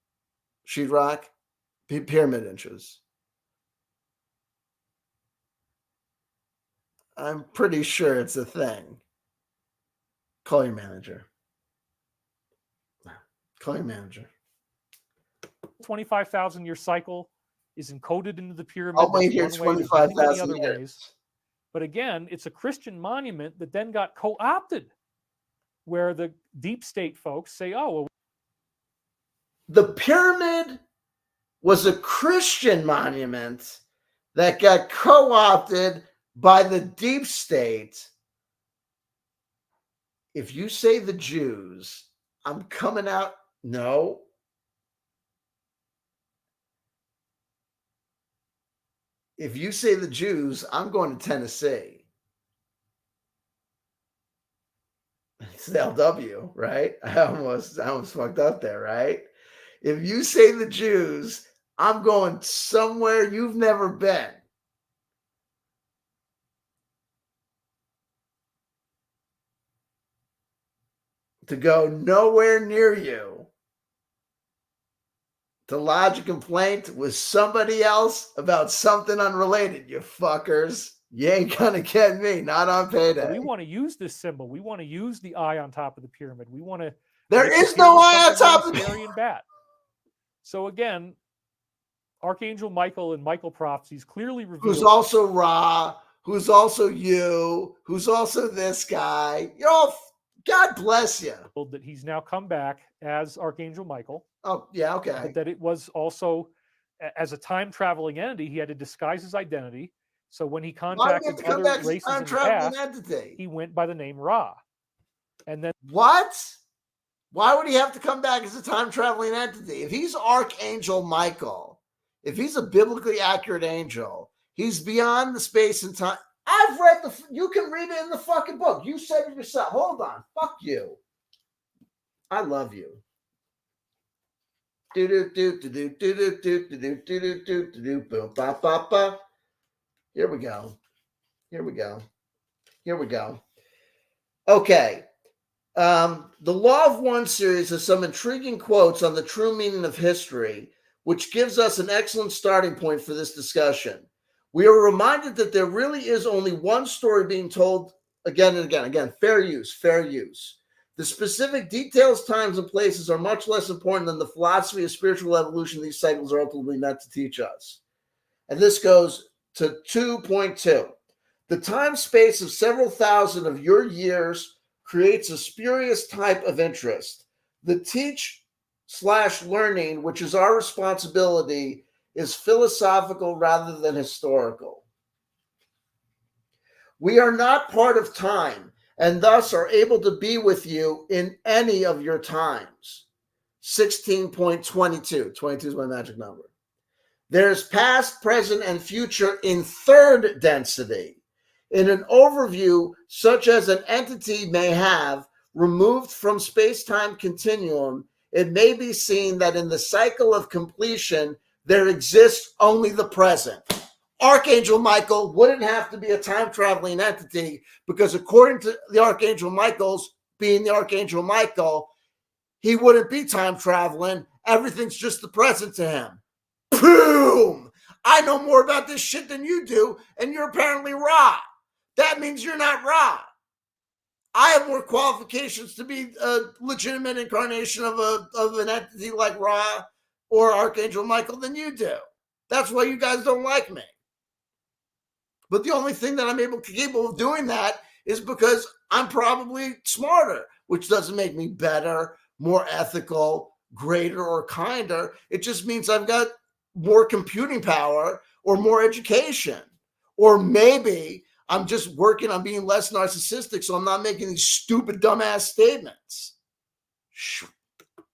sheetrock. Pyramid inches. I'm pretty sure it's a thing. Call your manager. Call your manager. 25,000 year cycle is encoded into the pyramid. I'll wait here 25,000 years. But again, it's a Christian monument that then got co-opted, where the deep state folks say, oh, well, the pyramid was a Christian monument that got co-opted by the deep state. If you say the Jews, I'm coming out. No. If you say the Jews, I'm going to Tennessee. It's the LW, right? I almost fucked up there, right? If you say the Jews, I'm going somewhere you've never been. To go nowhere near you. To lodge a complaint with somebody else about something unrelated, you fuckers. You ain't gonna get me, not on payday. We want to use this symbol. We want to use the eye on top of the pyramid. We want to... There is no eye on top of the pyramid. So again, Archangel Michael and Michael prophecies clearly reveal... Who's also Ra, who's also you, who's also this guy. You're all... God bless you. That he's now come back as Archangel Michael. Oh, yeah, okay. But that it was also, as a time-traveling entity, he had to disguise his identity. So when he contacted other races in the past, he went by the name Ra. And then... What? Why would he have to come back as a time-traveling entity? If he's Archangel Michael, if he's a biblically accurate angel, he's beyond the space and time... I've read you can read it in the fucking book. You said it yourself. Hold on. Fuck you. I love you. Here we go. Okay. The Law of One series has some intriguing quotes on the true meaning of history, which gives us an excellent starting point for this discussion. We are reminded that there really is only one story being told again and again. Again, fair use. The specific details, times, and places are much less important than the philosophy of spiritual evolution these cycles are ultimately meant to teach us. And this goes to 2.2. The time space of several thousand of your years creates a spurious type of interest. The teach/learning, which is our responsibility, is philosophical rather than historical. We are not part of time and thus are able to be with you in any of your times. 16.22. 22 is my magic number. There's past, present, and future in third density. In an overview, such as an entity may have, removed from space-time continuum, it may be seen that in the cycle of completion, there exists only the present. Archangel Michael wouldn't have to be a time-traveling entity because according to the Archangel Michael's being the Archangel Michael, he wouldn't be time-traveling. Everything's just the present to him. Boom! I know more about this shit than you do, and you're apparently Ra. That means you're not Ra. I have more qualifications to be a legitimate incarnation of an entity like Ra or Archangel Michael than you do. That's why you guys don't like me. But the only thing that I'm capable of doing that is because I'm probably smarter, which doesn't make me better, more ethical, greater or kinder. It just means I've got more computing power or more education. Or maybe I'm just working on being less narcissistic, so I'm not making these stupid, dumbass statements.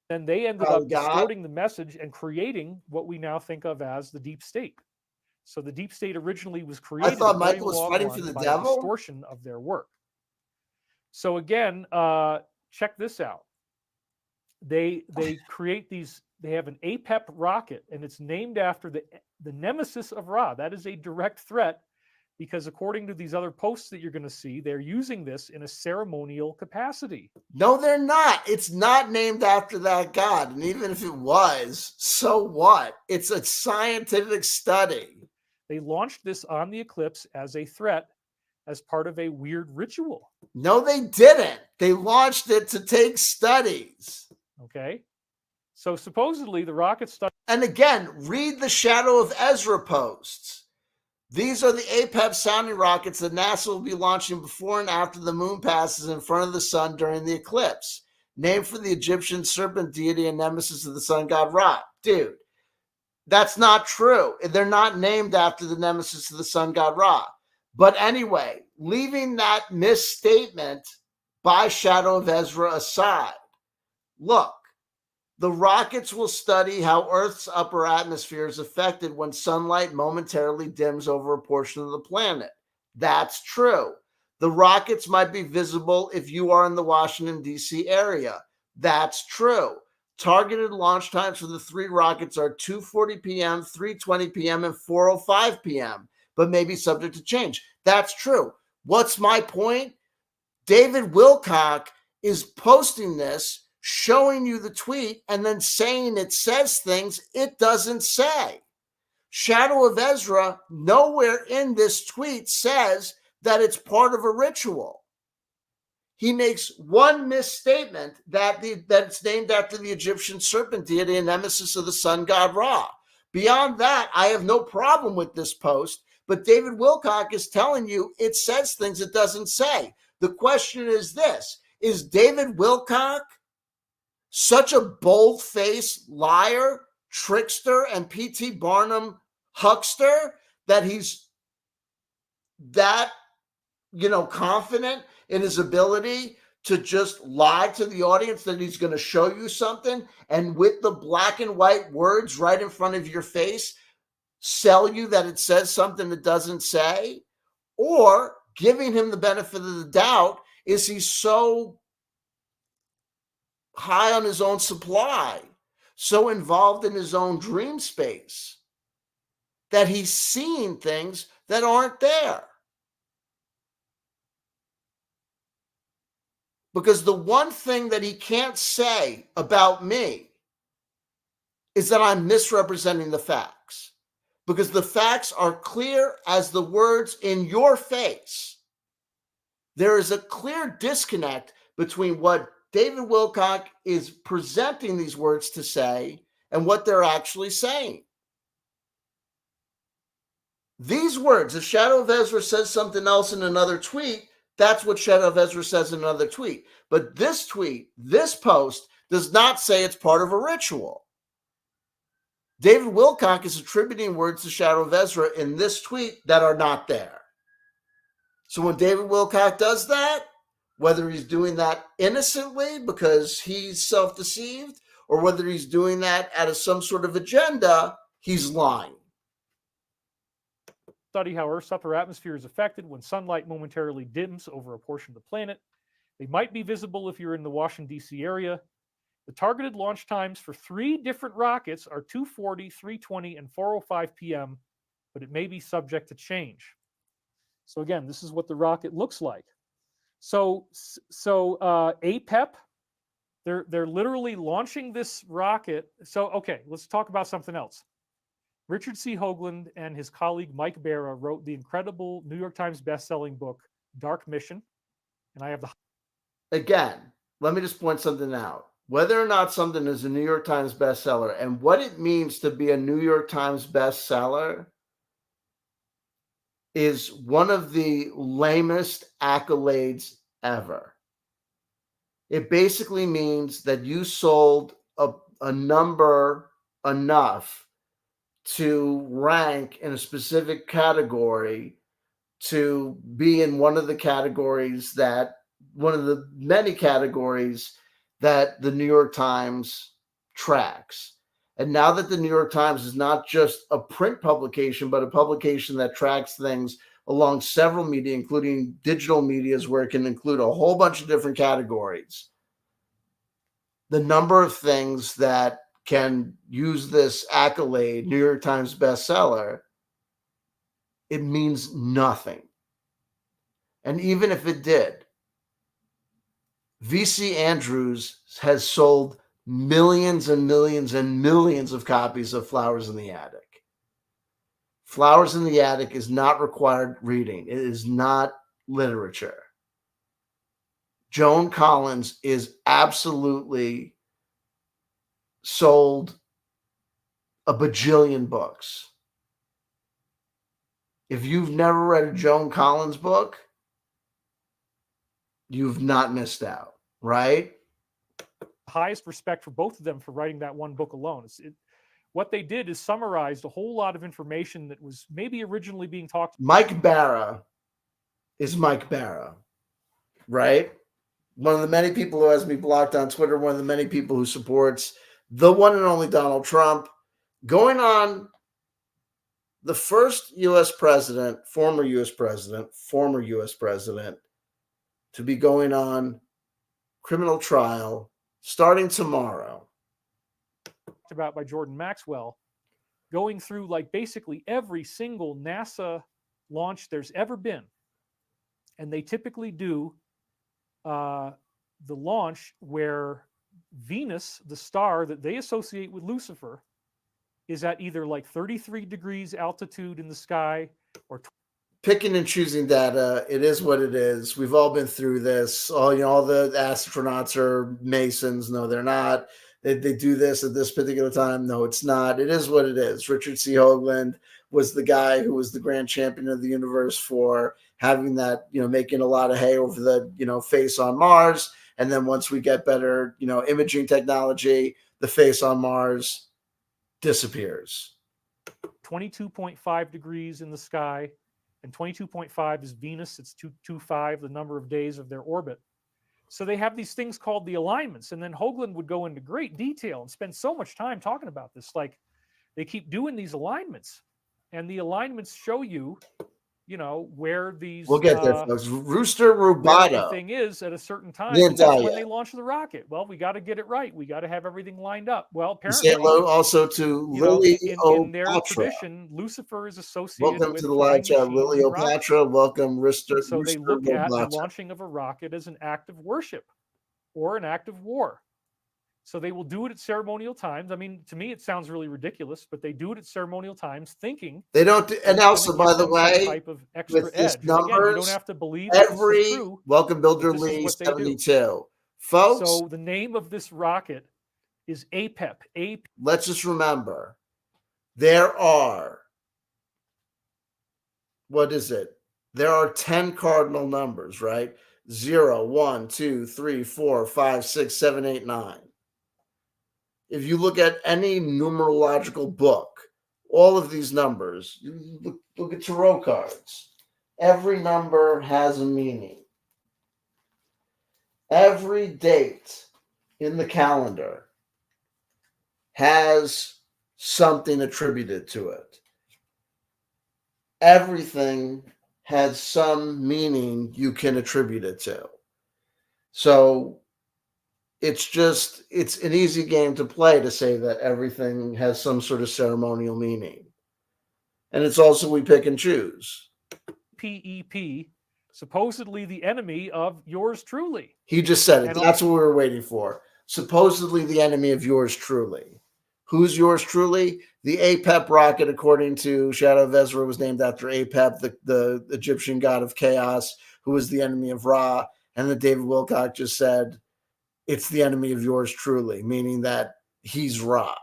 Then they ended up distorting the message and creating what we now think of as the deep state. So the deep state originally was created. I thought Michael was fighting for the devil. A distortion of their work. So again, check this out. They create these. They have an APEP rocket, and it's named after the nemesis of Ra. That is a direct threat, because according to these other posts that you're going to see, they're using this in a ceremonial capacity. No, they're not. It's not named after that god. And even if it was, so what? It's a scientific study. They launched this on the eclipse as a threat, as part of a weird ritual. No, they didn't. They launched it to take studies. Okay. So supposedly the rocket study. And again, read the Shadow of Ezra posts. These are the APEP sounding rockets that NASA will be launching before and after the moon passes in front of the sun during the eclipse, named for the Egyptian serpent deity and nemesis of the sun god Ra. Dude, that's not true. They're not named after the nemesis of the sun god Ra. But anyway, leaving that misstatement by Shadow of Ezra aside, look, the rockets will study how Earth's upper atmosphere is affected when sunlight momentarily dims over a portion of the planet. That's true. The rockets might be visible if you are in the Washington, D.C. area. That's true. Targeted launch times for the three rockets are 2:40 p.m., 3:20 p.m., and 4:05 p.m., but may be subject to change. That's true. What's my point? David Wilcock is posting this, showing you the tweet, and then saying it says things it doesn't say. Shadow of Ezra, nowhere in this tweet says that it's part of a ritual. He makes one misstatement that it's named after the Egyptian serpent deity and nemesis of the sun god Ra. Beyond that, I have no problem with this post, but David Wilcock is telling you it says things it doesn't say. The question is this: is David Wilcock such a bold-faced liar, trickster, and P.T. Barnum huckster that he's that, confident in his ability to just lie to the audience that he's going to show you something, and with the black and white words right in front of your face, sell you that it says something it doesn't say? Or, giving him the benefit of the doubt, is he so high on his own supply, so involved in his own dream space, that he's seeing things that aren't there? Because the one thing that he can't say about me is that I'm misrepresenting the facts. Because the facts are clear as the words in your face. There is a clear disconnect between what David Wilcock is presenting these words to say and what they're actually saying. These words, if Shadow of Ezra says something else in another tweet, that's what Shadow of Ezra says in another tweet. But this tweet, this post, does not say it's part of a ritual. David Wilcock is attributing words to Shadow of Ezra in this tweet that are not there. So when David Wilcock does that, whether he's doing that innocently because he's self-deceived, or whether he's doing that out of some sort of agenda, he's lying. Study how Earth's upper atmosphere is affected when sunlight momentarily dims over a portion of the planet. They might be visible if you're in the Washington, D.C. area. The targeted launch times for 3 different rockets are 2:40, 3:20, and 4:05 p.m., but it may be subject to change. So again, this is what the rocket looks like. So APEP, they're literally launching this rocket. So okay, let's talk about something else. Richard C. Hoagland and his colleague Mike Barra wrote the incredible New York Times best-selling book Dark Mission, and I have the. Again, let me just point something out. Whether or not something is a New York Times bestseller and what it means to be a New York Times bestseller is one of the lamest accolades ever. It basically means that you sold a number enough to rank in a specific category, to be in one of the many categories that the New York Times tracks. And now that the New York Times is not just a print publication, but a publication that tracks things along several media, including digital medias, where it can include a whole bunch of different categories, the number of things that can use this accolade, New York Times bestseller, it means nothing. And even if it did, V.C. Andrews has sold millions and millions and millions of copies of Flowers in the Attic. Flowers in the Attic is not required reading. It is not literature. Joan Collins is absolutely sold a bajillion books. If you've never read a Joan Collins book, you've not missed out, right? Highest respect for both of them for writing that one book alone. What they did is summarized a whole lot of information that was maybe originally being talked. Mike Barra is Mike Barra, right? One of the many people who has me blocked on Twitter, one of the many people who supports the one and only Donald Trump, going on the first U.S. president, former U.S. president, to be going on criminal trial starting tomorrow. About by Jordan Maxwell, going through like basically every single NASA launch there's ever been. And they typically do the launch where Venus, the star that they associate with Lucifer, is at either like 33 degrees altitude in the sky or picking and choosing data. It is what it is. We've all been through this. All the astronauts are Masons. No, they're not. They do this at this particular time. No, it's not. It is what it is. Richard C. Hoagland was the guy who was the grand champion of the universe for having that, making a lot of hay over the, face on Mars. And then once we get better, imaging technology, the face on Mars disappears. 22.5 degrees in the sky, and 22.5 is Venus. It's 225, the number of days of their orbit. So they have these things called the alignments, and then Hoagland would go into great detail and spend so much time talking about this. Like, they keep doing these alignments, and the alignments show you, where these. We'll get there, folks. Rooster Rubato. The thing is, at a certain time, and that's when they launch the rocket. Well, we got to get it right. We got to have everything lined up. Well, apparently, say hello also to Lily in their tradition, Lucifer is associated Welcome with to the live chat, Lily Opatra. Welcome, Rooster. So they look at the launching of a rocket as an act of worship or an act of war. So they will do it at ceremonial times. I mean, to me, it sounds really ridiculous, but they do it at ceremonial times, thinking they don't. And also, by the way, type of extra with this edge. numbers, again, you don't have to believe every this is true, welcome, Builder Lee 72, folks. So the name of this rocket is APEP. Let's just remember, there are. What is it? There are 10 cardinal numbers, right? 0, 1, 2, 3, 4, 5, 6, 7, 8, 9. If you look at any numerological book, all of these numbers, look at tarot cards. Every number has a meaning. Every date in the calendar has something attributed to it. Everything has some meaning you can attribute it to. So it's an easy game to play to say that everything has some sort of ceremonial meaning. And it's also we pick and choose. PEP, supposedly the enemy of yours truly. He just said it. That's what we were waiting for. Supposedly the enemy of yours truly. Who's yours truly? The APEP rocket, according to Shadow of Ezra, was named after Apep, the Egyptian god of chaos, who was the enemy of Ra. And then David Wilcock just said, it's the enemy of yours truly, meaning that he's Ra.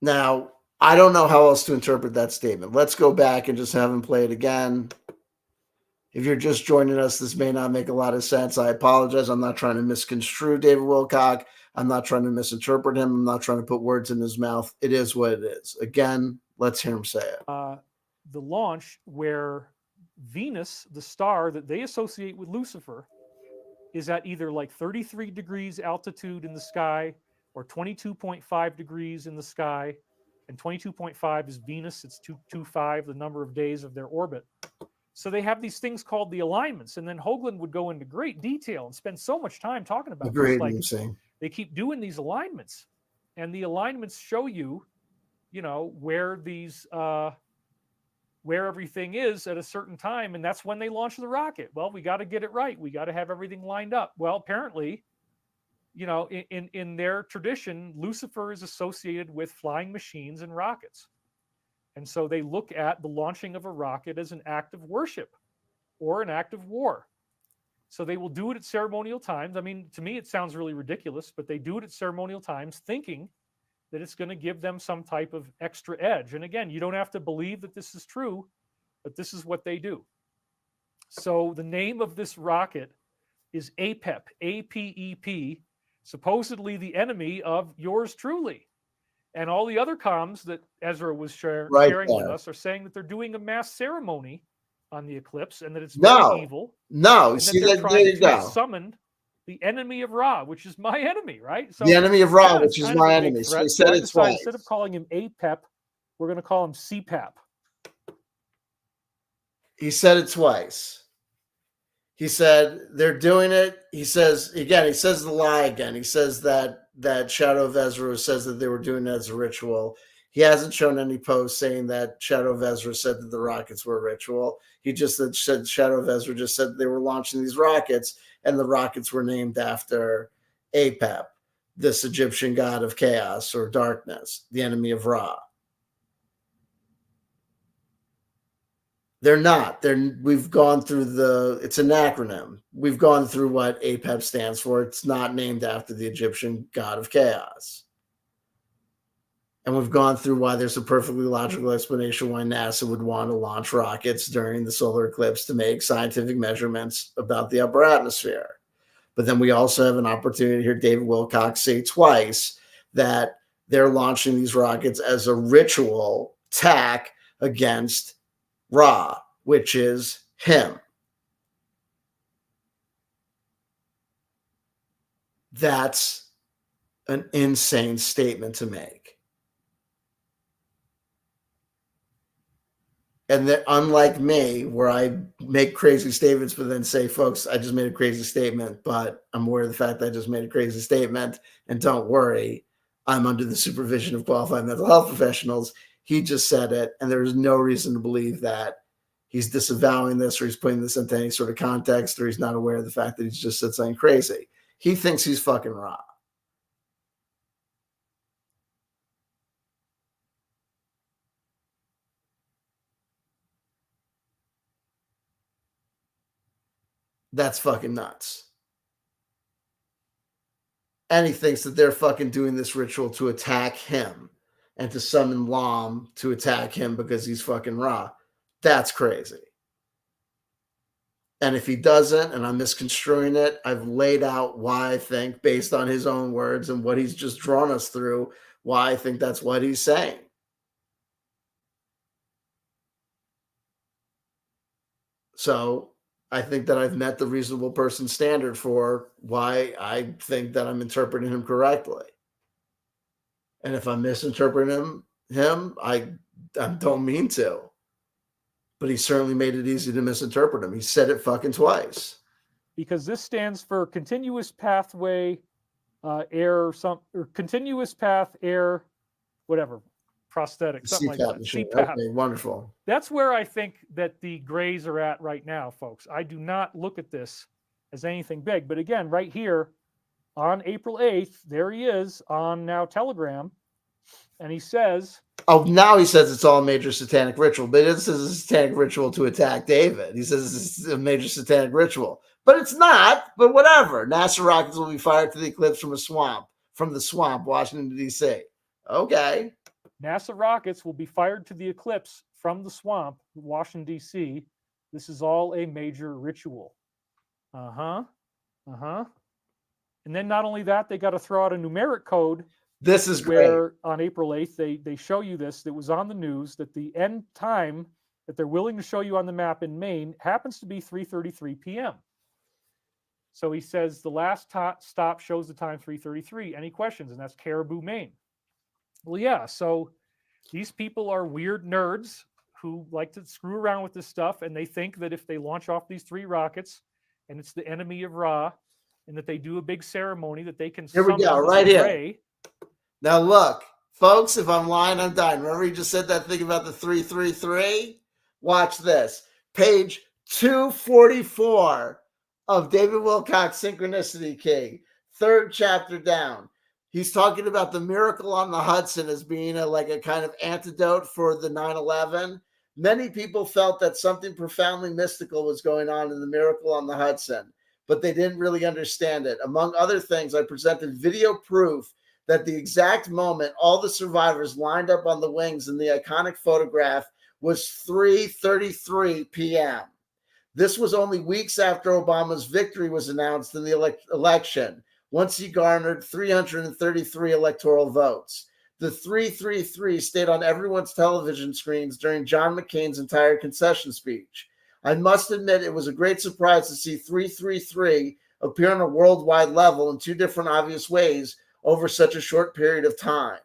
Now, I don't know how else to interpret that statement. Let's go back and just have him play it again. If you're just joining us, this may not make a lot of sense. I apologize. I'm not trying to misconstrue David Wilcock. I'm not trying to misinterpret him. I'm not trying to put words in his mouth. It is what it is. Again, let's hear him say it. The launch where Venus, the star that they associate with Lucifer, is at either like 33 degrees altitude in the sky or 22.5 degrees in the sky. And 22.5 is Venus. It's 225, the number of days of their orbit. So they have these things called the alignments. And then Hoagland would go into great detail and spend so much time talking about this. Like, they keep doing these alignments. And the alignments show you, you know, where these... where everything is at a certain time, and that's when they launch the rocket. Well, we got to get it right. We got to have everything lined up. Well, apparently, you know, in their tradition, Lucifer is associated with flying machines and rockets. And so they look at the launching of a rocket as an act of worship or an act of war. So they will do it at ceremonial times. I mean, to me, it sounds really ridiculous, but they do it at ceremonial times thinking that it's going to give them some type of extra edge. And again, you don't have to believe that this is true, but this is what they do. So the name of this rocket is APEP, A-P-E-P, supposedly the enemy of yours truly. And all the other comms that Ezra was sharing with us are saying that they're doing a mass ceremony on the eclipse and that it's very evil. No, and see, that there you go. Summoned the enemy of Ra, which is my enemy, right? So the enemy of Ra, which is my enemy. So he said it twice. Instead of calling him APEP, we're going to call him CPAP. He said it twice. He said they're doing it. He says the lie again. He says that Shadow of Ezra says that they were doing it as a ritual. He hasn't shown any posts saying that Shadow of Ezra said that the rockets were a ritual. He just said Shadow of Ezra just said they were launching these rockets, and the rockets were named after Apep, this Egyptian god of chaos or darkness, the enemy of Ra. They're not. We've gone through it's an acronym. We've gone through what APEP stands for. It's not named after the Egyptian god of chaos. And we've gone through why there's a perfectly logical explanation why NASA would want to launch rockets during the solar eclipse to make scientific measurements about the upper atmosphere. But then we also have an opportunity to hear David Wilcock say twice that they're launching these rockets as a ritual attack against Ra, which is him. That's an insane statement to make. And that, unlike me, where I make crazy statements, but then say, folks, I just made a crazy statement, but I'm aware of the fact that I just made a crazy statement. And don't worry, I'm under the supervision of qualified mental health professionals. He just said it, and there is no reason to believe that he's disavowing this or he's putting this into any sort of context or he's not aware of the fact that he's just said something crazy. He thinks he's fucking Ra. That's fucking nuts. And he thinks that they're fucking doing this ritual to attack him and to summon Lam to attack him because he's fucking Ra. That's crazy. And if he doesn't, and I'm misconstruing it, I've laid out why I think, based on his own words and what he's just drawn us through, why I think that's what he's saying. So I think that I've met the reasonable person standard for why I think that I'm interpreting him correctly. And if I'm misinterpreting him, I don't mean to. But he certainly made it easy to misinterpret him. He said it fucking twice. Because this stands for continuous pathway air, continuous path air, whatever. Prosthetic, something like that. CPAP. Okay, wonderful. That's where I think that the grays are at right now, folks. I do not look at this as anything big. But again, right here on April 8th, there he is on now Telegram. And he says... Oh, now he says it's all a major satanic ritual. But this is a satanic ritual to attack David. He says it's a major satanic ritual. But it's not. But whatever. NASA rockets will be fired to the eclipse from the swamp, Washington, D.C. Okay. NASA rockets will be fired to the eclipse from the swamp, Washington, D.C., This is all a major ritual. Uh-huh. Uh-huh. And then not only that, they got to throw out a numeric code. This is great. Where on April 8th, they show you this. That was on the news that the end time that they're willing to show you on the map in Maine happens to be 3:33 p.m. So he says the last stop shows the time 3:33. Any questions? And that's Caribou, Maine. Well, yeah. So these people are weird nerds who like to screw around with this stuff, and they think that if they launch off these 3 rockets, and it's the enemy of Ra, and that they do a big ceremony, that they can here we go, right here. Now look, folks, if I'm lying, I'm dying. Remember you just said that thing about the 333? Watch this. Page 244 of David Wilcock, Synchronicity Key, 3rd chapter down. He's talking about the miracle on the Hudson as being like a kind of antidote for the 9/11. Many people felt that something profoundly mystical was going on in the miracle on the Hudson, but they didn't really understand it. Among other things, I presented video proof that the exact moment all the survivors lined up on the wings in the iconic photograph was 3:33 p.m. This was only weeks after Obama's victory was announced in the election, once he garnered 333 electoral votes. The 333 stayed on everyone's television screens during John McCain's entire concession speech. I must admit it was a great surprise to see 333 appear on a worldwide level in 2 different obvious ways over such a short period of time.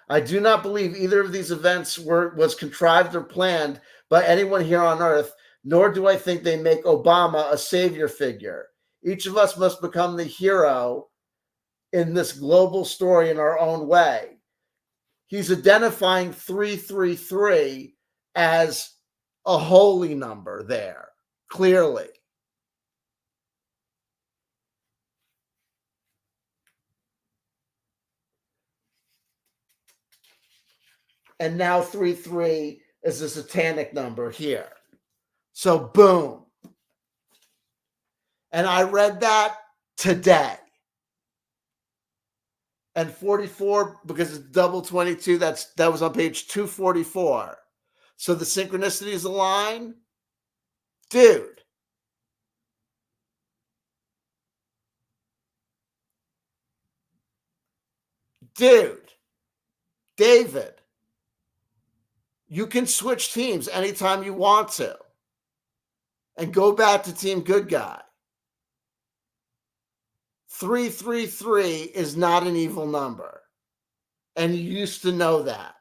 I do not believe either of these events was contrived or planned by anyone here on Earth, nor do I think they make Obama a savior figure. Each of us must become the hero in this global story in our own way. He's identifying 333 as a holy number there, clearly. And now 33 is a satanic number here. So boom. And I read that today. And 44, because it's double 22, that was on page 244. So the synchronicity is a line. Dude. David. You can switch teams anytime you want to and go back to Team Good Guy. 333 is not an evil number. And you used to know that.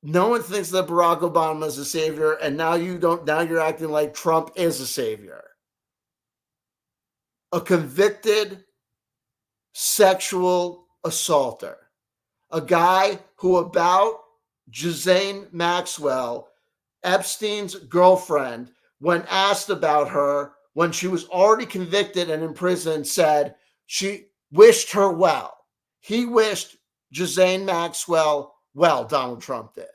No one thinks that Barack Obama is a savior, and now you're acting like Trump is a savior. A convicted sexual assaulter. A guy who, about Ghislaine Maxwell, Epstein's girlfriend, when asked about her when she was already convicted and in prison, said she wished her well. He wished Ghislaine Maxwell well, Donald Trump did.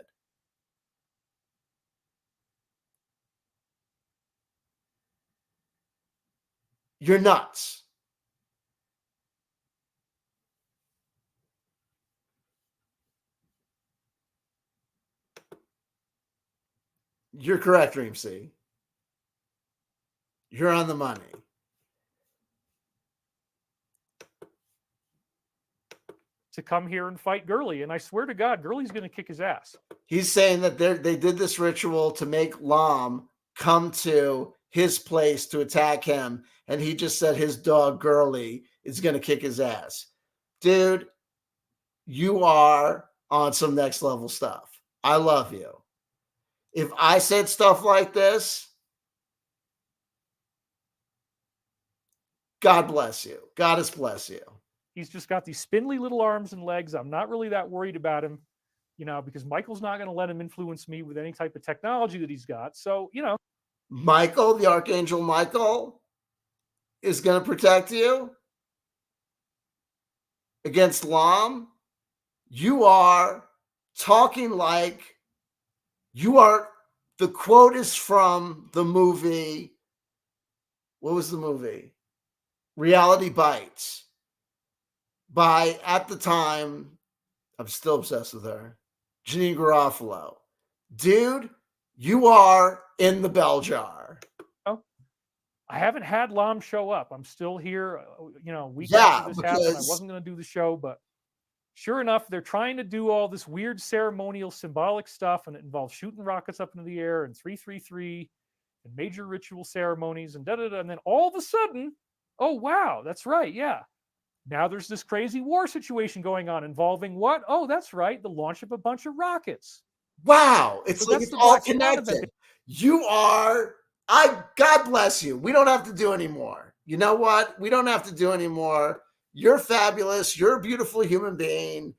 You're nuts. You're correct, Dream C. You're on the money. To come here and fight Gurley. And I swear to God, Gurley's going to kick his ass. He's saying that they did this ritual to make Lam come to his place to attack him. And he just said his dog Gurley is going to kick his ass. Dude, you are on some next level stuff. I love you. If I said stuff like this, God bless you. Goddess bless you. He's just got these spindly little arms and legs. I'm not really that worried about him, because Michael's not going to let him influence me with any type of technology that he's got. So, Michael, the Archangel Michael, is going to protect you against Lam. You are talking like you are. The quote is from the movie. What was the movie? Reality Bites. By, at the time, I'm still obsessed with her. Janine Garofalo. Dude, you are in the bell jar. Oh, I haven't had Lam show up. I'm still here. A week after Yeah, this happened, I because wasn't going to do the show, but sure enough, they're trying to do all this weird ceremonial symbolic stuff, and it involves shooting rockets up into the air and 333 and major ritual ceremonies and da da da. And then all of a sudden, oh wow, that's right, yeah. Now there's this crazy war situation going on involving what? Oh, that's right, the launch of a bunch of rockets. wow, it's So like that's it's the all Black Swan event. connected. You are, God bless you. We don't have to do anymore. You know what? We don't have to do anymore. You're fabulous. You're a beautiful human being.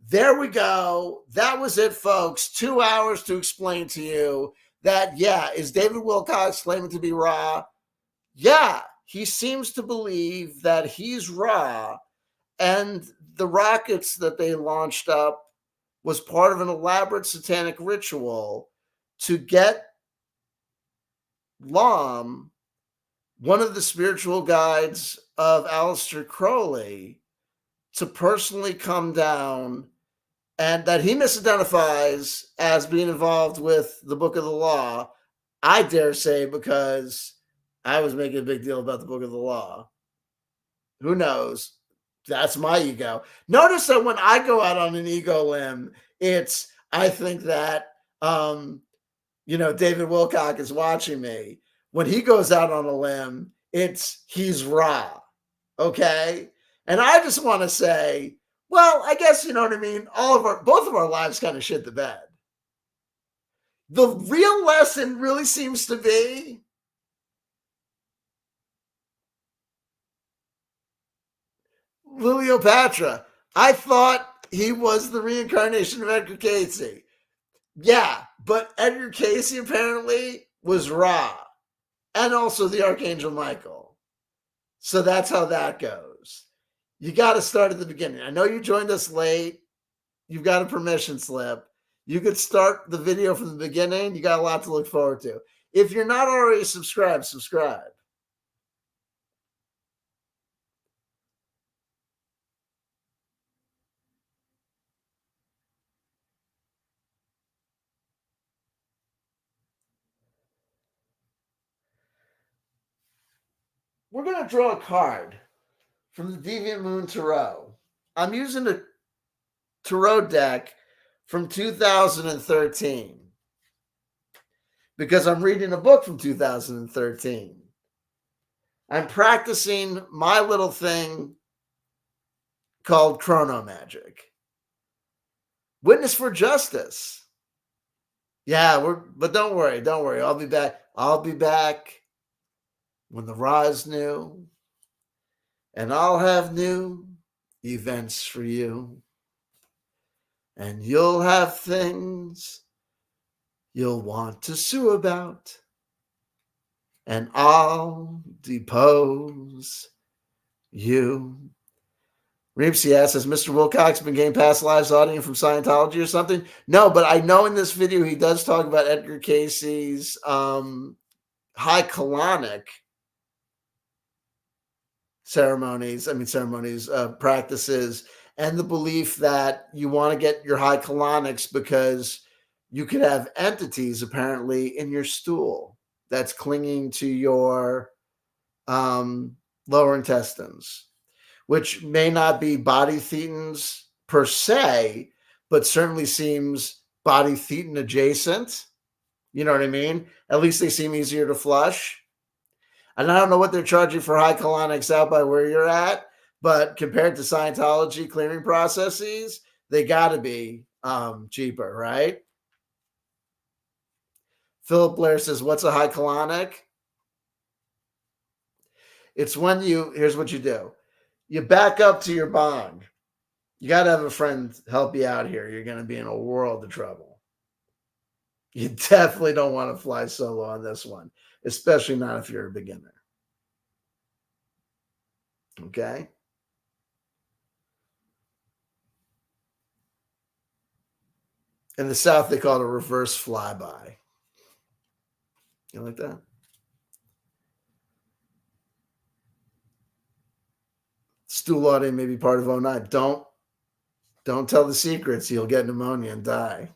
There we go. That was it, folks. 2 hours to explain to you that, yeah, is David Wilcock claiming to be Ra? Yeah, he seems to believe that he's Ra, and the rockets that they launched up was part of an elaborate satanic ritual to get Lam, one of the spiritual guides of Aleister Crowley, to personally come down, and that he misidentifies as being involved with the Book of the Law. I dare say because I was making a big deal about the Book of the Law. Who knows? That's my ego. Notice that when I go out on an ego limb, I think that David Wilcock is watching me. When he goes out on a limb, he's Ra. Okay. And I just want to say, well, I guess you know what I mean. Both of our lives kind of shit the bed. The real lesson really seems to be Liliopatra. I thought he was the reincarnation of Edgar Casey. Yeah, but Edgar Casey apparently was Ra, and also the Archangel Michael. So that's how that goes. You got to start at the beginning. I know you joined us late. You've got a permission slip. You could start the video from the beginning. You got a lot to look forward to. If you're not already subscribed, subscribe. We're going to draw a card from the Deviant Moon Tarot. I'm using a tarot deck from 2013 because I'm reading a book from 2013. I'm practicing my little thing called chrono magic. Witness for justice. Yeah, but don't worry. I'll be back. I'll be back when the Ra is new, and I'll have new events for you. And you'll have things you'll want to sue about, and I'll depose you. Reepsy asks, has Mr. Wilcox been getting past lives auditing from Scientology or something? No, but I know in this video he does talk about Edgar Casey's high colonic practices, and the belief that you want to get your high colonics because you could have entities apparently in your stool that's clinging to your lower intestines, which may not be body thetans per se, but certainly seems body thetan adjacent. You know what I mean? At least they seem easier to flush. And I don't know what they're charging for high colonics out by where you're at, but compared to Scientology clearing processes, they got to be cheaper, right? Philip Blair says, what's a high colonic? It's when here's what you do. You back up to your bond. You got to have a friend help you out here. You're going to be in a world of trouble. You definitely don't want to fly solo on this one, especially not if you're a beginner. Okay? In the South, they call it a reverse flyby. You like that? Stool auditing may be part of 09. Don't tell the secrets. You'll get pneumonia and die.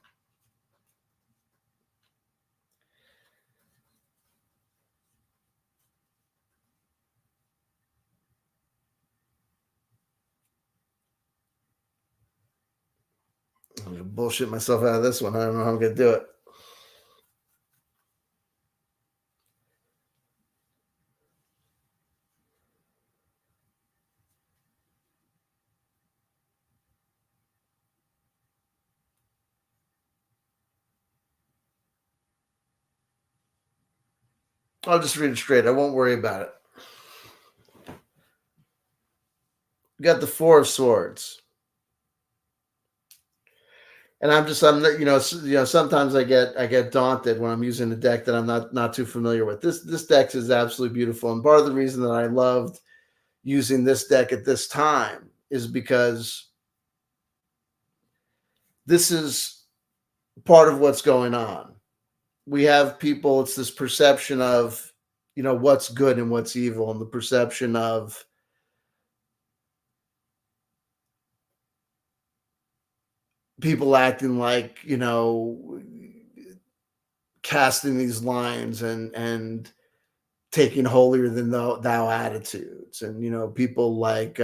I'm gonna bullshit myself out of this one. I don't know how I'm gonna do it. I'll just read it straight. I won't worry about it. We got the Four of Swords. And sometimes I get daunted when I'm using a deck that I'm not too familiar with. This deck is absolutely beautiful, and part of the reason that I loved using this deck at this time is because this is part of what's going on. We have people, it's this perception of, what's good and what's evil, and the perception of people acting like, casting these lines and taking holier than thou attitudes, and people like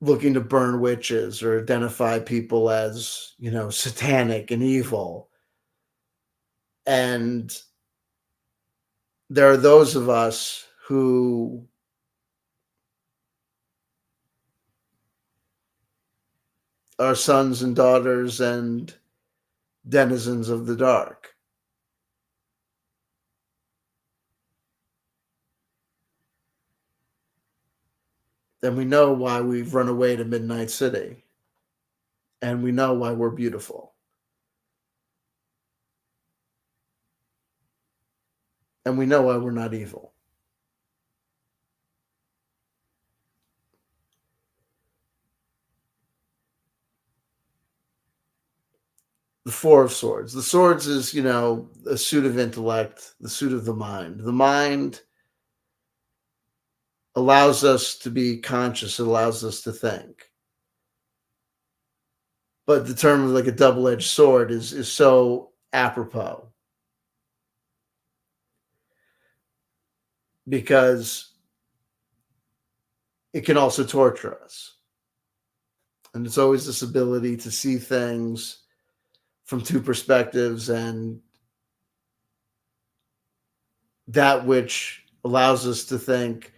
looking to burn witches or identify people as satanic and evil. And there are those of us who are sons and daughters and denizens of the dark. And we know why we've run away to Midnight City. And we know why we're beautiful. And we know why we're not evil. The Four of Swords. The Swords is, a suit of intellect, the suit of the mind. The mind allows us to be conscious. It allows us to think. But the term of like a double-edged sword is so apropos. Because it can also torture us. And it's always this ability to see things from two perspectives, and that which allows us to think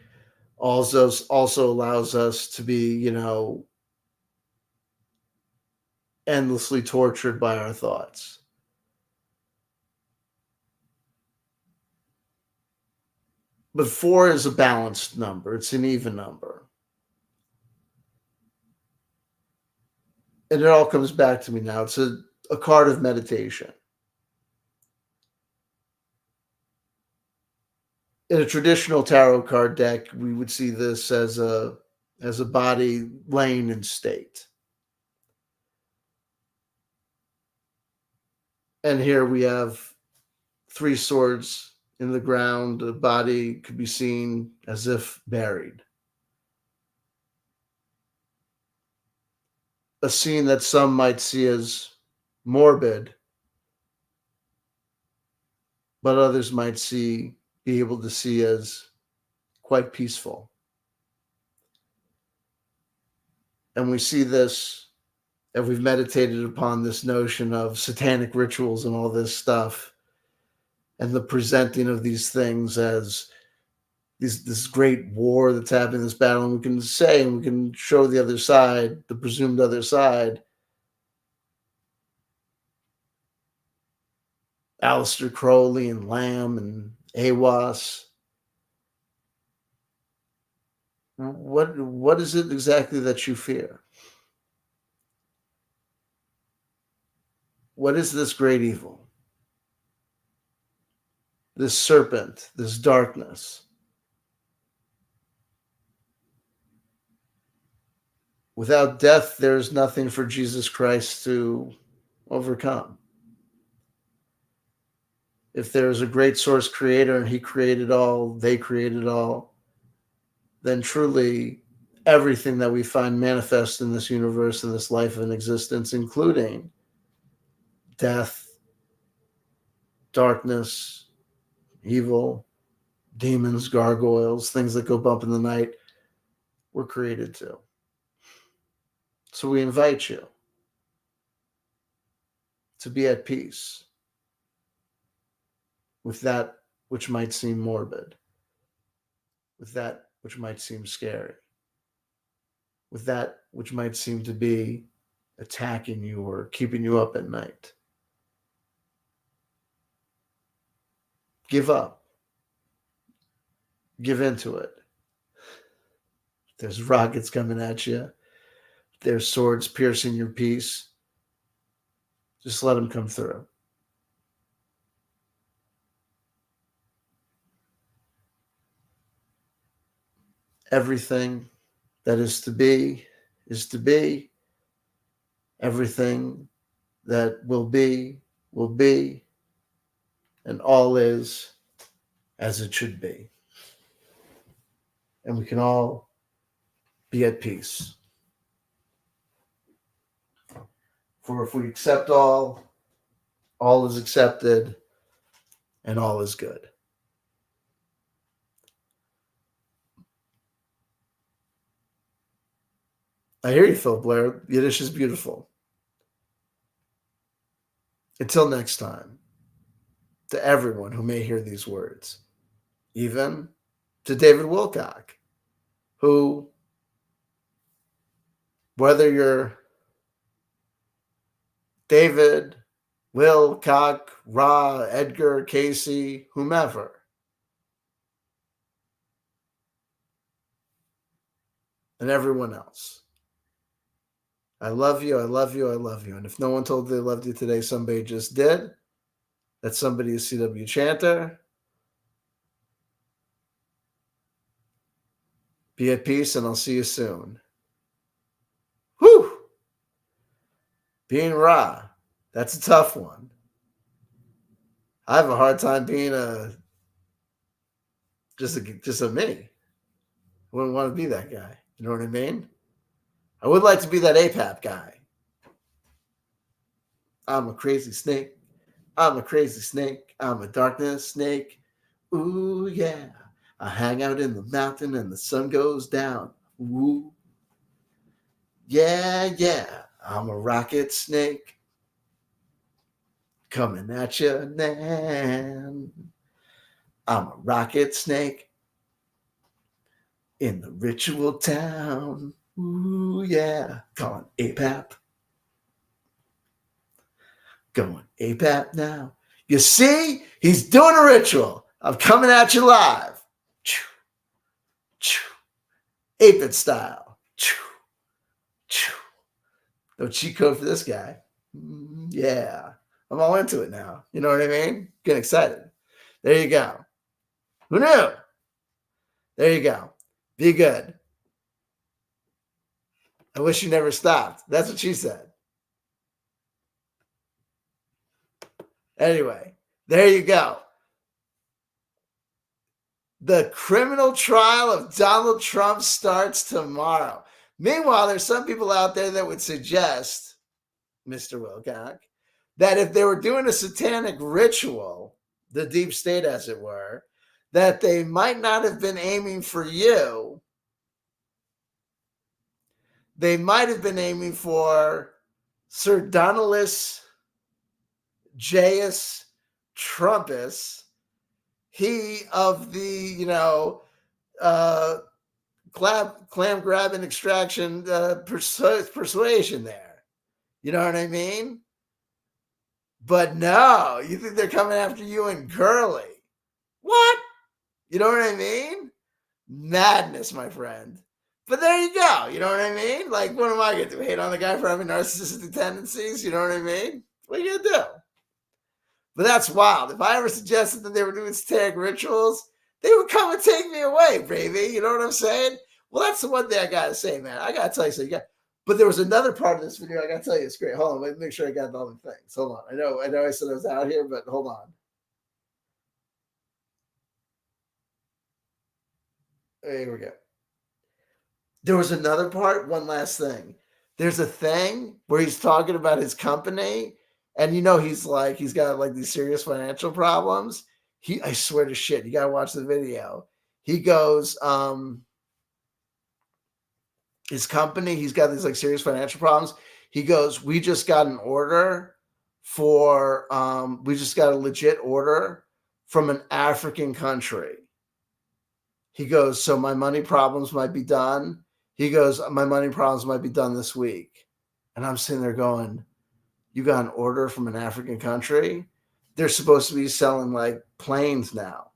also allows us to be, endlessly tortured by our thoughts. But 4 is a balanced number. It's an even number. And it all comes back to me now. It's a card of meditation. In a traditional tarot card deck, we would see this as a body laying in state. And here we have 3 swords in the ground. The body could be seen as if buried. A scene that some might see as morbid, but others might be able to see as quite peaceful. And we see this, and we've meditated upon this notion of satanic rituals and all this stuff, and the presenting of these things as this great war that's happening, this battle, and we can say, and we can show the other side, the presumed other side, Aleister Crowley and Lam and AWAS. What is it exactly that you fear? What is this great evil? This serpent, this darkness? Without death, there is nothing for Jesus Christ to overcome. If there is a great source creator and he created all, they created all, then truly everything that we find manifest in this universe, in this life and existence, including death, darkness, evil, demons, gargoyles, things that go bump in the night, were created too. So we invite you to be at peace with that which might seem morbid, with that which might seem scary, with that which might seem to be attacking you or keeping you up at night. Give up. Give into it. There's rockets coming at you. There's swords piercing your peace. Just let them come through. Everything that is to be is to be. Everything that will be, and all is as it should be. And we can all be at peace. For if we accept all is accepted, and all is good. I hear you, Phil Blair. Yiddish is beautiful. Until next time, to everyone who may hear these words, even to David Wilcock, who, whether you're David, Wilcock, Ra, Edgar, Casey, whomever, and everyone else, I love you, I love you, I love you. And if no one told you they loved you today, somebody just did. That somebody is CW Chanter. Be at peace, and I'll see you soon. Whew! Being Ra, that's a tough one. I have a hard time being just a me. I wouldn't want to be that guy. You know what I mean? I would like to be that APAP guy. I'm a crazy snake. I'm a crazy snake. I'm a darkness snake. Ooh, yeah. I hang out in the mountain and the sun goes down. Ooh. Yeah, yeah. I'm a rocket snake. Coming at you, man. I'm a rocket snake. In the ritual town. Ooh, yeah. Going APAP. Going APAP now. You see? He's doing a ritual. I'm coming at you live. 8-bit style. No cheat code for this guy. Yeah. I'm all into it now. You know what I mean? Getting excited. There you go. Who knew? There you go. Be good. I wish you never stopped. That's what she said. Anyway, there you go. The criminal trial of Donald Trump starts tomorrow. Meanwhile, there's some people out there that would suggest, Mr. Wilcock, that if they were doing a satanic ritual, the deep state as it were, that they might not have been aiming for you. They might have been aiming for Sir Donaldus J.S. Trumpus, he of the, clam grab and extraction persuasion there. You know what I mean? But no, you think they're coming after you and Curly. What? You know what I mean? Madness, my friend. But there you go. You know what I mean? Like, what am I going to do? Hate on the guy for having narcissistic tendencies? You know what I mean? What are you going to do? But that's wild. If I ever suggested that they were doing satanic rituals, they would come and take me away, baby. You know what I'm saying? Well, that's the one thing I got to say, man. I got to tell you something. But there was another part of this video I got to tell you. It's great. Hold on. Let me make sure I got all the things. Hold on. I know I said I was out here, but hold on. Here we go. There was another part. One last thing. There's a thing where he's talking about his company, and he's like he's got like these serious financial problems. I swear to shit, you gotta watch the video. He goes, his company, he's got these like serious financial problems. He goes, we just got an order for we just got a legit order from an African country. He goes, so my money problems might be done. He goes, my money problems might be done this week. And I'm sitting there going, you got an order from an African country? They're supposed to be selling like planes now.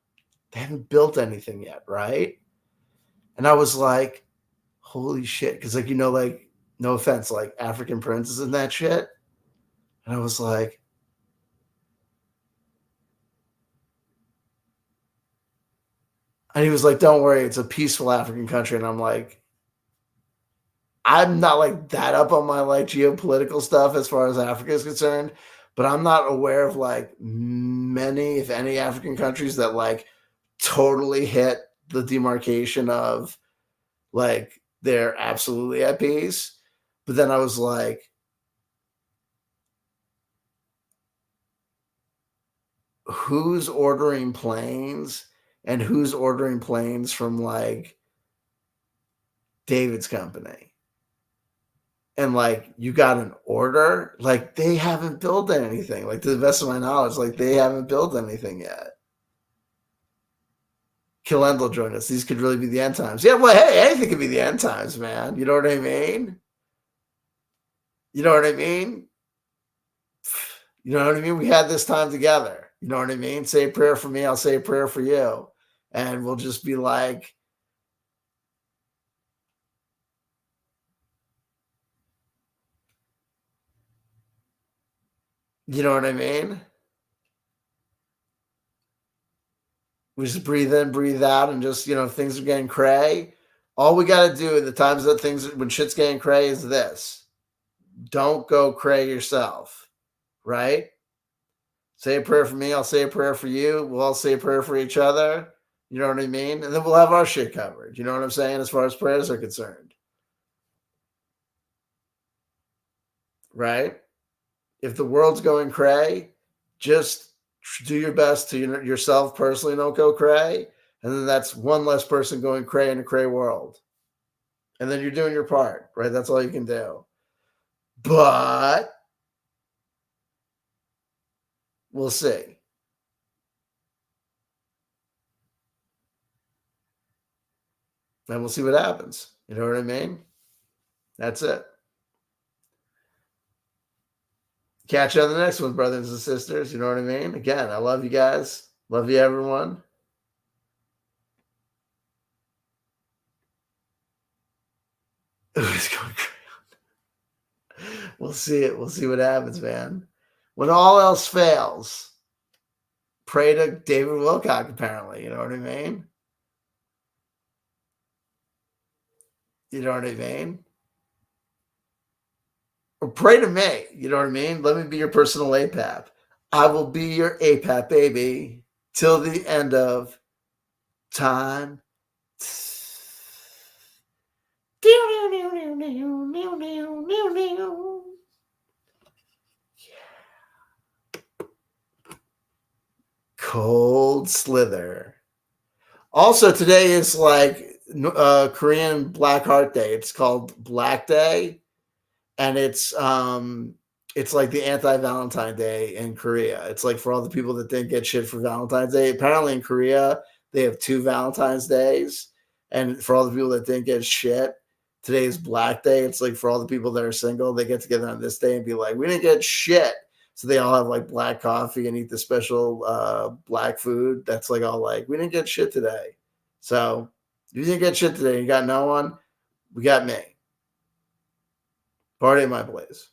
They haven't built anything yet, right? And I was like, holy shit. Because like, like, no offense, like African princes and that shit. And I was like, and he was like, don't worry, it's a peaceful African country. And I'm like, I'm not like that up on my like geopolitical stuff as far as Africa is concerned, but I'm not aware of like many, if any, African countries that like totally hit the demarcation of like they're absolutely at peace. But then I was like, who's ordering planes and who's ordering planes from like David's company? And like you got an order, like they haven't built anything. Like to the best of my knowledge, like they haven't built anything yet. Killendall joined us. These could really be the end times. Yeah, well, hey, anything could be the end times, man. You know what I mean? You know what I mean? You know what I mean? We had this time together. You know what I mean? Say a prayer for me, I'll say a prayer for you. And we'll just be like, you know what I mean? We just breathe in, breathe out, and just, things are getting cray. All we got to do in the times that when shit's getting cray is this. Don't go cray yourself, right? Say a prayer for me, I'll say a prayer for you. We'll all say a prayer for each other. You know what I mean? And then we'll have our shit covered. You know what I'm saying? As far as prayers are concerned. Right? If the world's going cray, just do your best to yourself personally don't go cray. And then that's one less person going cray in a cray world. And then you're doing your part, right? That's all you can do. But we'll see. And we'll see what happens. You know what I mean? That's it. Catch you on the next one, brothers and sisters. You know what I mean? Again, I love you guys. Love you, everyone. It's going crazy. We'll see it. We'll see what happens, man. When all else fails, pray to David Wilcock, apparently. You know what I mean? You know what I mean? Or pray to me. You know what I mean? Let me be your personal APAP. I will be your APAP, baby, till the end of time. Cold Slither. Also, today is like Korean Black Heart Day. It's called Black Day, and it's like the anti-Valentine Day in Korea. It's like for all the people that didn't get shit for Valentine's Day. Apparently, in Korea, they have 2 Valentine's Days, and for all the people that didn't get shit, today is Black Day. It's like for all the people that are single, they get together on this day and be like, we didn't get shit. So they all have like black coffee and eat the special black food. That's like all like, we didn't get shit today. So if you didn't get shit today, you got no one, we got me. Party in my place.